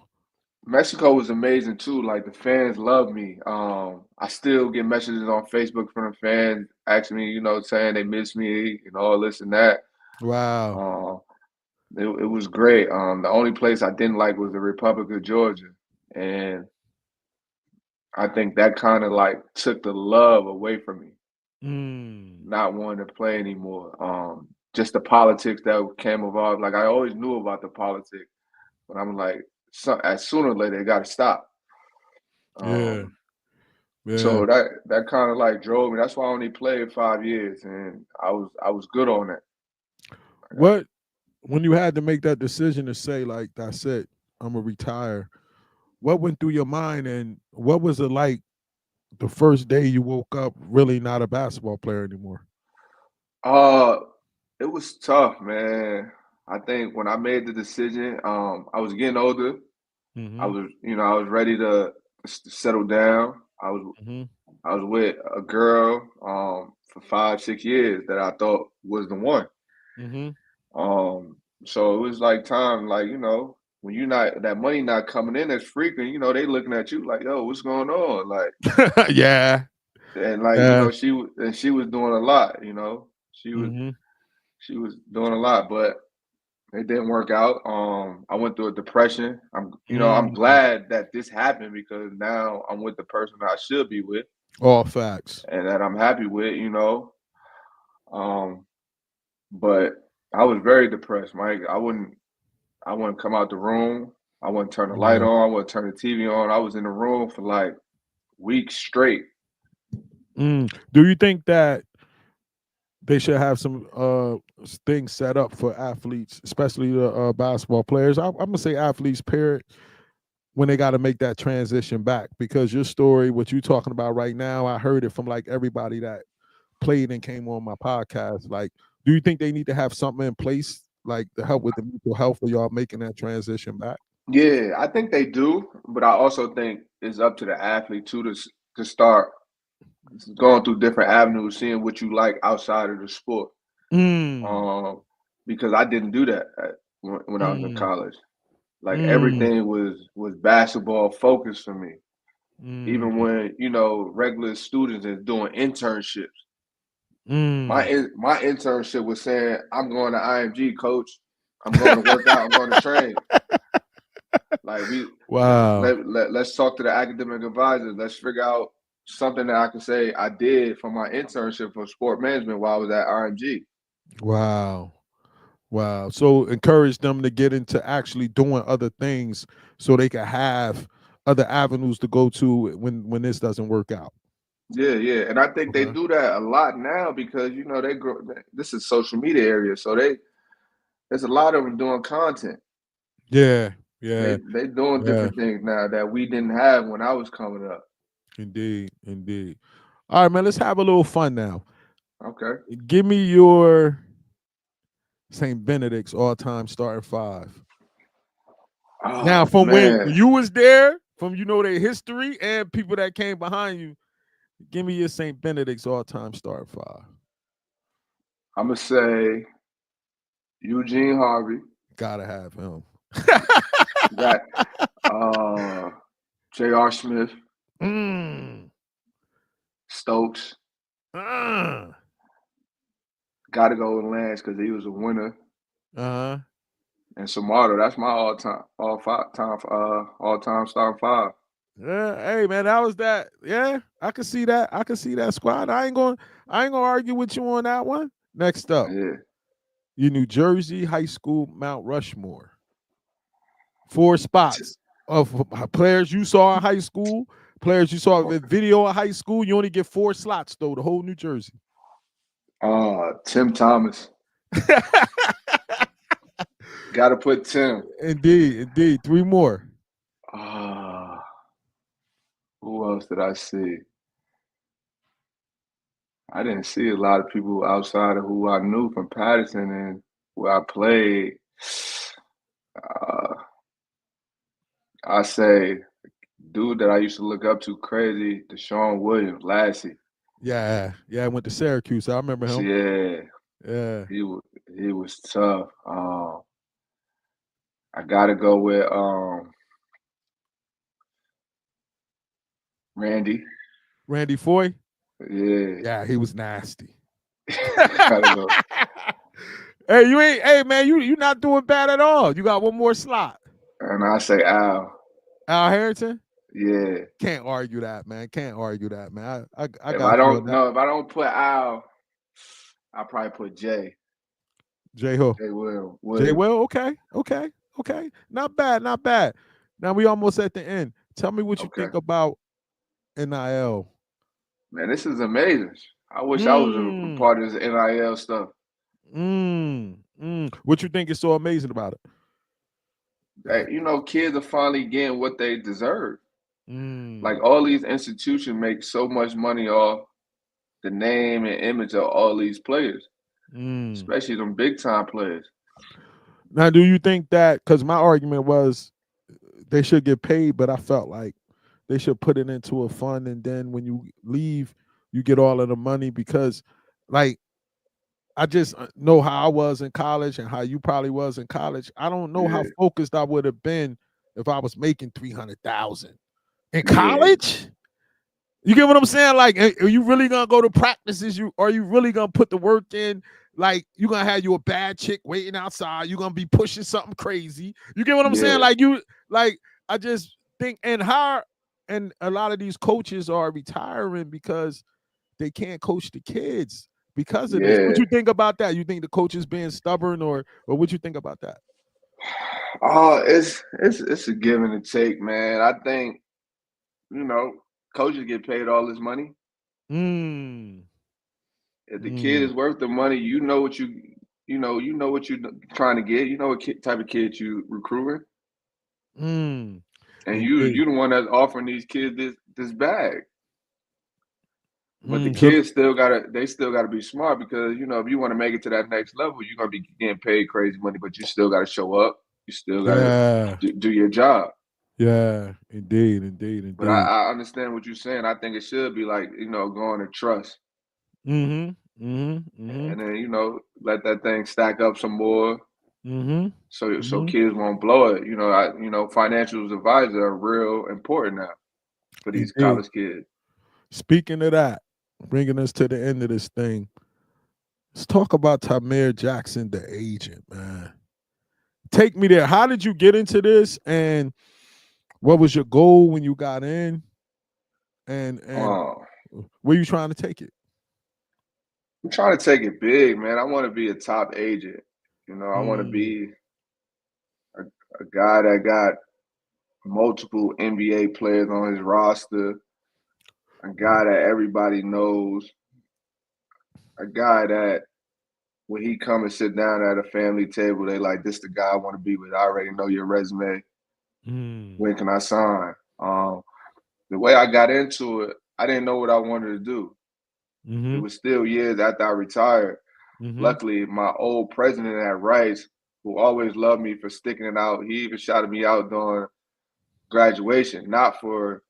Speaker 2: Mexico was amazing too. Like, the fans love me. I still get messages on Facebook from the fans asking me, saying they miss me and all this and that.
Speaker 1: Wow.
Speaker 2: It was great. The only place I didn't like was the Republic of Georgia. And I think that kind of like took the love away from me. Not wanting to play anymore. Just the politics that came involved. Like, I always knew about the politics, but I'm like, as sooner or later, it got to stop.
Speaker 1: Yeah.
Speaker 2: So that kind of like drove me. That's why I only played 5 years, and I was good on it.
Speaker 1: When you had to make that decision to say, like, that's it, I'm gonna retire, what went through your mind, and what was it like the first day you woke up really not a basketball player anymore?
Speaker 2: It was tough, man. I think when I made the decision, I was getting older. I was ready to settle down. I was with a girl for 5-6 years that I thought was the one. So it was like time, like, when you're not, that money not coming in as frequent, they looking at you like, yo, what's going on? Like,
Speaker 1: yeah.
Speaker 2: And like, she was doing a lot, she was doing a lot, but it didn't work out. I went through a depression. I'm glad that this happened because now I'm with the person that I should be with.
Speaker 1: All facts.
Speaker 2: And that I'm happy with, But I was very depressed, Mike. I wouldn't come out the room. I wouldn't turn the light on. I wouldn't turn the TV on. I was in the room for like weeks straight.
Speaker 1: Do you think that they should have some things set up for athletes, especially the basketball players? I'm gonna say athletes, period, when they got to make that transition back, because your story, what you're talking about right now, I heard it from like everybody that played and came on my podcast. Like, do you think they need to have something in place, like to help with the mental health of y'all making that transition back?
Speaker 2: Yeah, I think they do, but I also think it's up to the athlete too to start going through different avenues, seeing what you like outside of the sport.
Speaker 1: Mm,
Speaker 2: Um, because I didn't do that when I was in
Speaker 1: mm,
Speaker 2: college. Like
Speaker 1: mm,
Speaker 2: everything was basketball focused for me. Even
Speaker 1: mm,
Speaker 2: when regular students is doing internships,
Speaker 1: mm.
Speaker 2: my internship was saying, "I'm going to IMG, coach. I'm going to work out. I'm going to train." Like
Speaker 1: Wow.
Speaker 2: let's talk to the academic advisors. Let's figure out something that I can say I did for my internship for sport management while I was at RMG.
Speaker 1: Wow. Wow. So encourage them to get into actually doing other things so they can have other avenues to go to when this doesn't work out.
Speaker 2: Yeah, yeah, and I think they
Speaker 1: Okay.
Speaker 2: do that a lot now because they grow. This is social media area, so there's a lot of them doing content.
Speaker 1: Yeah. Yeah.
Speaker 2: They doing
Speaker 1: Yeah.
Speaker 2: different things now that we didn't have when I was coming up.
Speaker 1: Indeed. Indeed. All right, man. Let's have a little fun now.
Speaker 2: Okay.
Speaker 1: Give me your St. Benedict's all-time starting five. Now,
Speaker 2: Oh
Speaker 1: from when
Speaker 2: man,
Speaker 1: you was there, from their history and people that came behind you, give me your St. Benedict's all-time starting five.
Speaker 2: I'm gonna say Eugene Harvey.
Speaker 1: Gotta have him.
Speaker 2: Got uh, J.R. Smith,
Speaker 1: mm.
Speaker 2: Stokes.
Speaker 1: Uh.
Speaker 2: Got to go with Lance because he was a winner.
Speaker 1: Uh-huh.
Speaker 2: And Samato, that's my all-time starting five.
Speaker 1: Yeah, hey man, that was that. Yeah, I can see that. I can see that squad. I ain't gonna argue with you on that one. Next up,
Speaker 2: Yeah.
Speaker 1: your New Jersey high school Mount Rushmore. 4 spots of players you saw in high school, players you saw in video in high school. You only get 4 slots though, the whole New Jersey.
Speaker 2: Tim Thomas. Got to put Tim.
Speaker 1: Indeed. 3 more.
Speaker 2: Uh, who else did I see? I didn't see a lot of people outside of who I knew from Patterson and where I played. Uh, I say dude that I used to look up to crazy, Deshaun Williams, Lassie.
Speaker 1: Yeah, I went to Syracuse. I remember him.
Speaker 2: Yeah,
Speaker 1: Yeah.
Speaker 2: he was tough. I gotta go with Randy.
Speaker 1: Randy Foy.
Speaker 2: Yeah,
Speaker 1: Yeah, he was nasty.
Speaker 2: gotta go.
Speaker 1: Hey man, you not doing bad at all. You got 1 more slot.
Speaker 2: And I say Al.
Speaker 1: Al Harrington?
Speaker 2: Yeah.
Speaker 1: Can't argue that, man. Can't argue that, man. I
Speaker 2: If
Speaker 1: got you on that.
Speaker 2: if I don't put Al, I'll probably put Jay.
Speaker 1: J Ho.
Speaker 2: Jay
Speaker 1: J
Speaker 2: Williams.
Speaker 1: Will, okay. Not bad. Now we almost at the end. Tell me what you
Speaker 2: Okay.
Speaker 1: think about NIL.
Speaker 2: Man, this is amazing. I wish I was a
Speaker 1: Mm,
Speaker 2: part of this NIL stuff.
Speaker 1: What you think is so amazing about it?
Speaker 2: That, kids are finally getting what they deserve. Like
Speaker 1: Mm,
Speaker 2: all these institutions make so much money off the name and image of all these players,
Speaker 1: mm.
Speaker 2: especially them big time players.
Speaker 1: Now, do you think that, because my argument was they should get paid, but I felt like they should put it into a fund, and then when you leave, you get all of the money, because like I just know how I was in college and how you probably was in college. I don't know how
Speaker 2: Yeah,
Speaker 1: focused I would have been if I was making 300,000 in
Speaker 2: yeah,
Speaker 1: college. You get what I'm saying? Like, are you really gonna go to practices? Are you really gonna put the work in? Like, you gonna have you a bad chick waiting outside. You're gonna be pushing something crazy. You get what I'm saying?
Speaker 2: yeah,
Speaker 1: Like I just think, and a lot of these coaches are retiring because they can't coach the kids because of this. What
Speaker 2: yeah.
Speaker 1: you think about that? You think the coaches being stubborn, or what you think about that?
Speaker 2: Oh, it's a give and a take, man. I think, coaches get paid all this money. If the kid is worth the money, you know what you're trying to get. You know what type of kid you recruiting, and you the one that's offering these kids this bag. But the kids still gotta be smart, because if you want to make it to that next level, you're gonna be getting paid crazy money, but you still gotta show up. You still gotta do your job.
Speaker 1: Yeah, indeed.
Speaker 2: But I understand what you're saying. I think it should be like, going to trust. And then, let that thing stack up some more. So kids won't blow it. Financial advisors are real important now for these college kids.
Speaker 1: Speaking of that, bringing us to the end of this thing, let's talk about Tamir Jackson, the agent, man. Take me there. How did you get into this, and what was your goal when you got in? And where you trying to take it?
Speaker 2: I'm trying to take it big, man. I want to be a top agent. I want to be a guy that got multiple NBA players on his roster, a guy that everybody knows, a guy that when he come and sit down at a family table, they like, this the guy I want to be with. I already know your resume. When can I sign? The way I got into it, I didn't know what I wanted to do. It was still years after I retired. Luckily, my old president at Rice, who always loved me for sticking it out, he even shouted me out during graduation, not for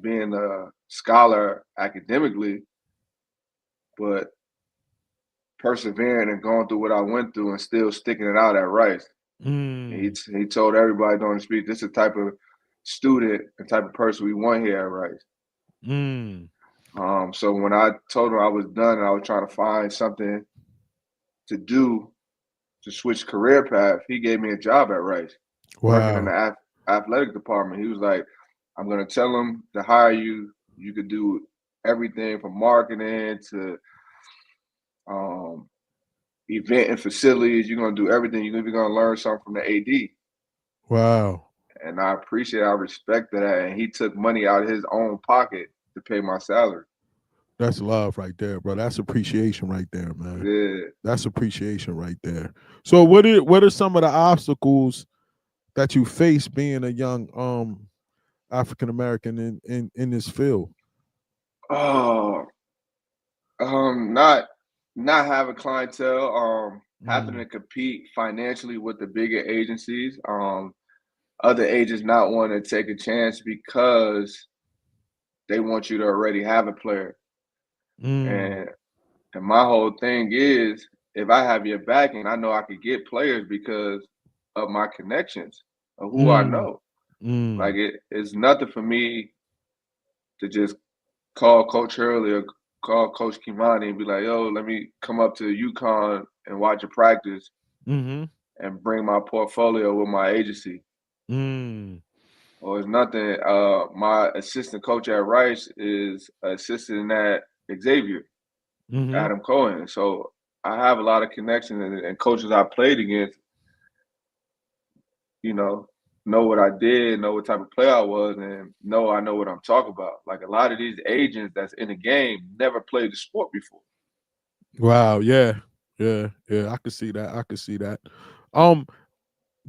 Speaker 2: being a scholar academically, but persevering and going through what I went through and still sticking it out at Rice. He told everybody during the speech, this is the type of student and type of person we want here at Rice. So when I told him I was done and I was trying to find something to do to switch career path, he gave me a job at Rice, working in the athletic department. He was like, I'm going to tell them to hire you. You could do everything from marketing to event and facilities. You're going to do everything. You're even going to learn something from the AD.
Speaker 1: Wow.
Speaker 2: And I appreciate, I respect that. And he took money out of his own pocket to pay my salary.
Speaker 1: That's love right there, bro. That's appreciation right there, man.
Speaker 2: Yeah.
Speaker 1: That's appreciation right there. So what are some of the obstacles that you face being a young African American in this field?
Speaker 2: Not having clientele, having to compete financially with the bigger agencies, other agents not wanting to take a chance because they want you to already have a player. And my whole thing is, if I have your backing, I know I could get players because of my connections, of who I know. Like it's nothing for me to just call Coach Hurley or call Coach Kimani and be like, yo, let me come up to UConn and watch a practice and bring my portfolio with my agency. Or it's nothing. My assistant coach at Rice is assistant at Xavier, Adam Cohen. So I have a lot of connections, and coaches I played against, know what I did, know what type of player I was, and I know what I'm talking about. Like a lot of these agents that's in the game never played the sport before.
Speaker 1: Wow, yeah. I could see that.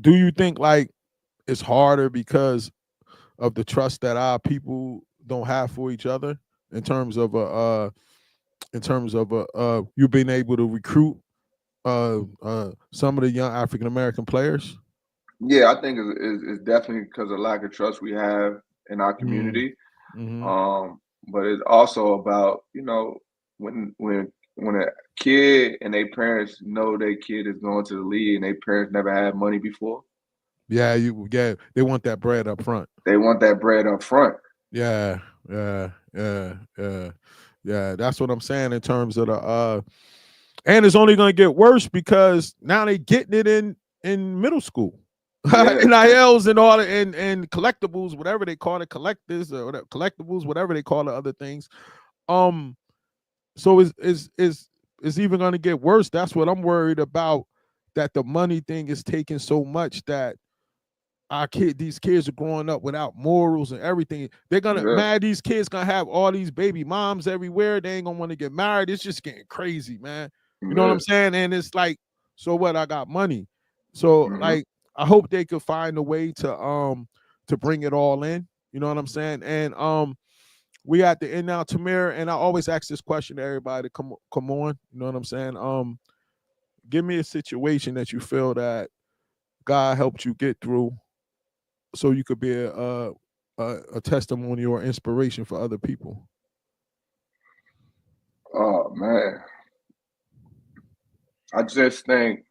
Speaker 1: Do you think like it's harder because of the trust that our people don't have for each other in terms of you being able to recruit some of the young African American players?
Speaker 2: Yeah, I think it's definitely because of lack of trust we have in our community. But it's also about, when a kid and their parents know their kid is going to the league and their parents never had money before.
Speaker 1: Yeah, they want that bread up front.
Speaker 2: They want that bread up front.
Speaker 1: Yeah. That's what I'm saying in terms of the and it's only gonna get worse because now they getting it in middle school. Yeah. NILs and all and collectibles, whatever they call it, collectors or whatever, collectibles, whatever they call the other things. So it's even gonna get worse. That's what I'm worried about. That the money thing is taking so much that these kids are growing up without morals and everything. They're gonna these kids gonna have all these baby moms everywhere. They ain't gonna want to get married. It's just getting crazy, man. You know what I'm saying? And it's like, so what? I got money. So like, I hope they could find a way to bring it all in. You know what I'm saying? And we at the end now, Tamir, and I always ask this question to everybody to come on. You know what I'm saying? Give me a situation that you feel that God helped you get through, so you could be a testimony or inspiration for other people.
Speaker 2: Oh man, I just think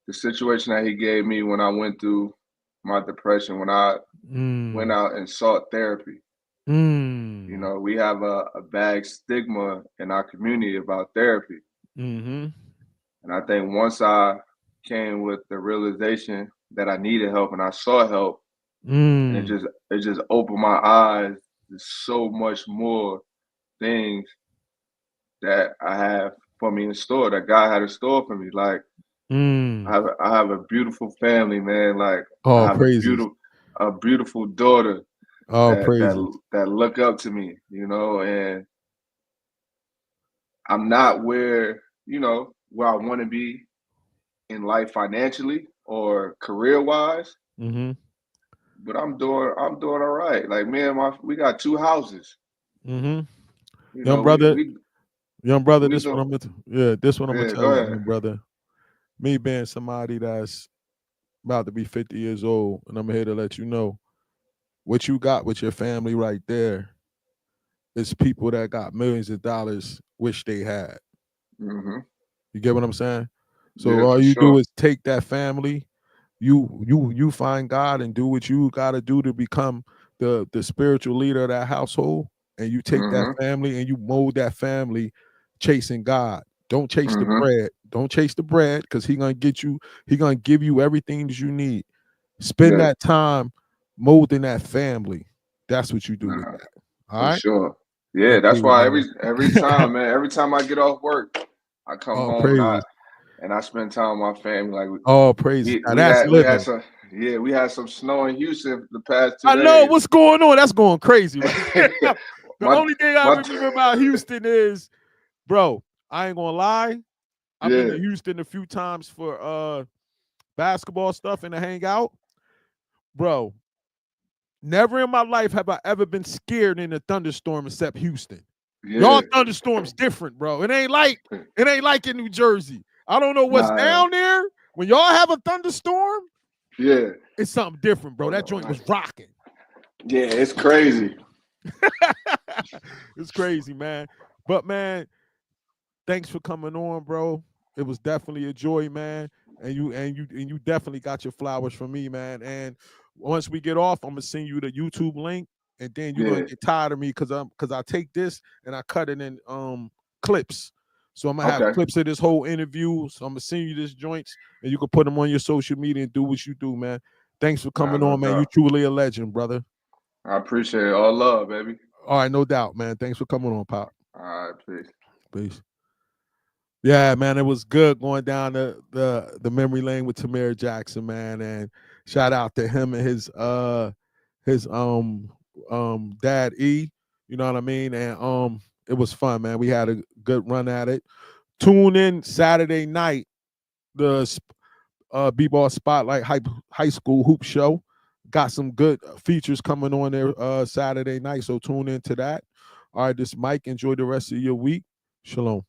Speaker 2: the situation that he gave me when I went through my depression, when I went out and sought therapy. You know, we have a bad stigma in our community about therapy. And I think once I came with the realization that I needed help and I saw help, and it just opened my eyes to so much more things that I have for me in store, that God had in store for me. Like I have a beautiful family, man. Like I have a beautiful daughter that look up to me, you know, and I'm not where I want to be in life financially or career wise. But I'm doing all right. Like we got 2 houses.
Speaker 1: Young brother, this one I'm gonna tell you, young brother. Me being somebody that's about to be 50 years old, and I'm here to let you know what you got with your family right there is people that got millions of dollars wish they had. You get what I'm saying? So all you do is take that family, you find God and do what you got to do to become the spiritual leader of that household, and you take that family and you mold that family chasing God. Don't chase the bread. Don't chase the bread, because he gonna give you everything that you need. Spend that time molding that family. That's what you do with that. All right?
Speaker 2: Sure. Yeah, that's why every time, man, every time I get off work, I come home and I spend time with my family. Like
Speaker 1: praise.
Speaker 2: we had some snow in Houston the past 2 days.
Speaker 1: I know what's going on. That's going crazy. Right? The only thing I remember about Houston is, bro, I ain't gonna lie. I've been to Houston a few times for basketball stuff and to hang out. Bro, never in my life have I ever been scared in a thunderstorm except Houston. Y'all thunderstorms different, bro. It ain't like in New Jersey. I don't know what's down there. When y'all have a thunderstorm, it's something different, bro. That joint was rocking.
Speaker 2: Yeah, it's crazy.
Speaker 1: It's crazy, man. But man, thanks for coming on, bro. It was definitely a joy, man. And you definitely got your flowers from me, man. And once we get off, I'm gonna send you the YouTube link, and then you're gonna get tired of me because I take this and I cut it in clips. So I'm gonna have clips of this whole interview. So I'm gonna send you this joints, and you can put them on your social media and do what you do, man. Thanks for coming on, man. You truly a legend, brother.
Speaker 2: I appreciate it. All love, baby.
Speaker 1: All right, no doubt, man. Thanks for coming on, Pop.
Speaker 2: All right, peace.
Speaker 1: Peace. Yeah, man, it was good going down the memory lane with Tamir Jackson, man, and shout out to him and his dad E. You know what I mean? And it was fun, man. We had a good run at it. Tune in Saturday night, the B-Ball Spotlight High School Hoop Show. Got some good features coming on there Saturday night, so tune into that. All right, this is Mike. Enjoy the rest of your week. Shalom.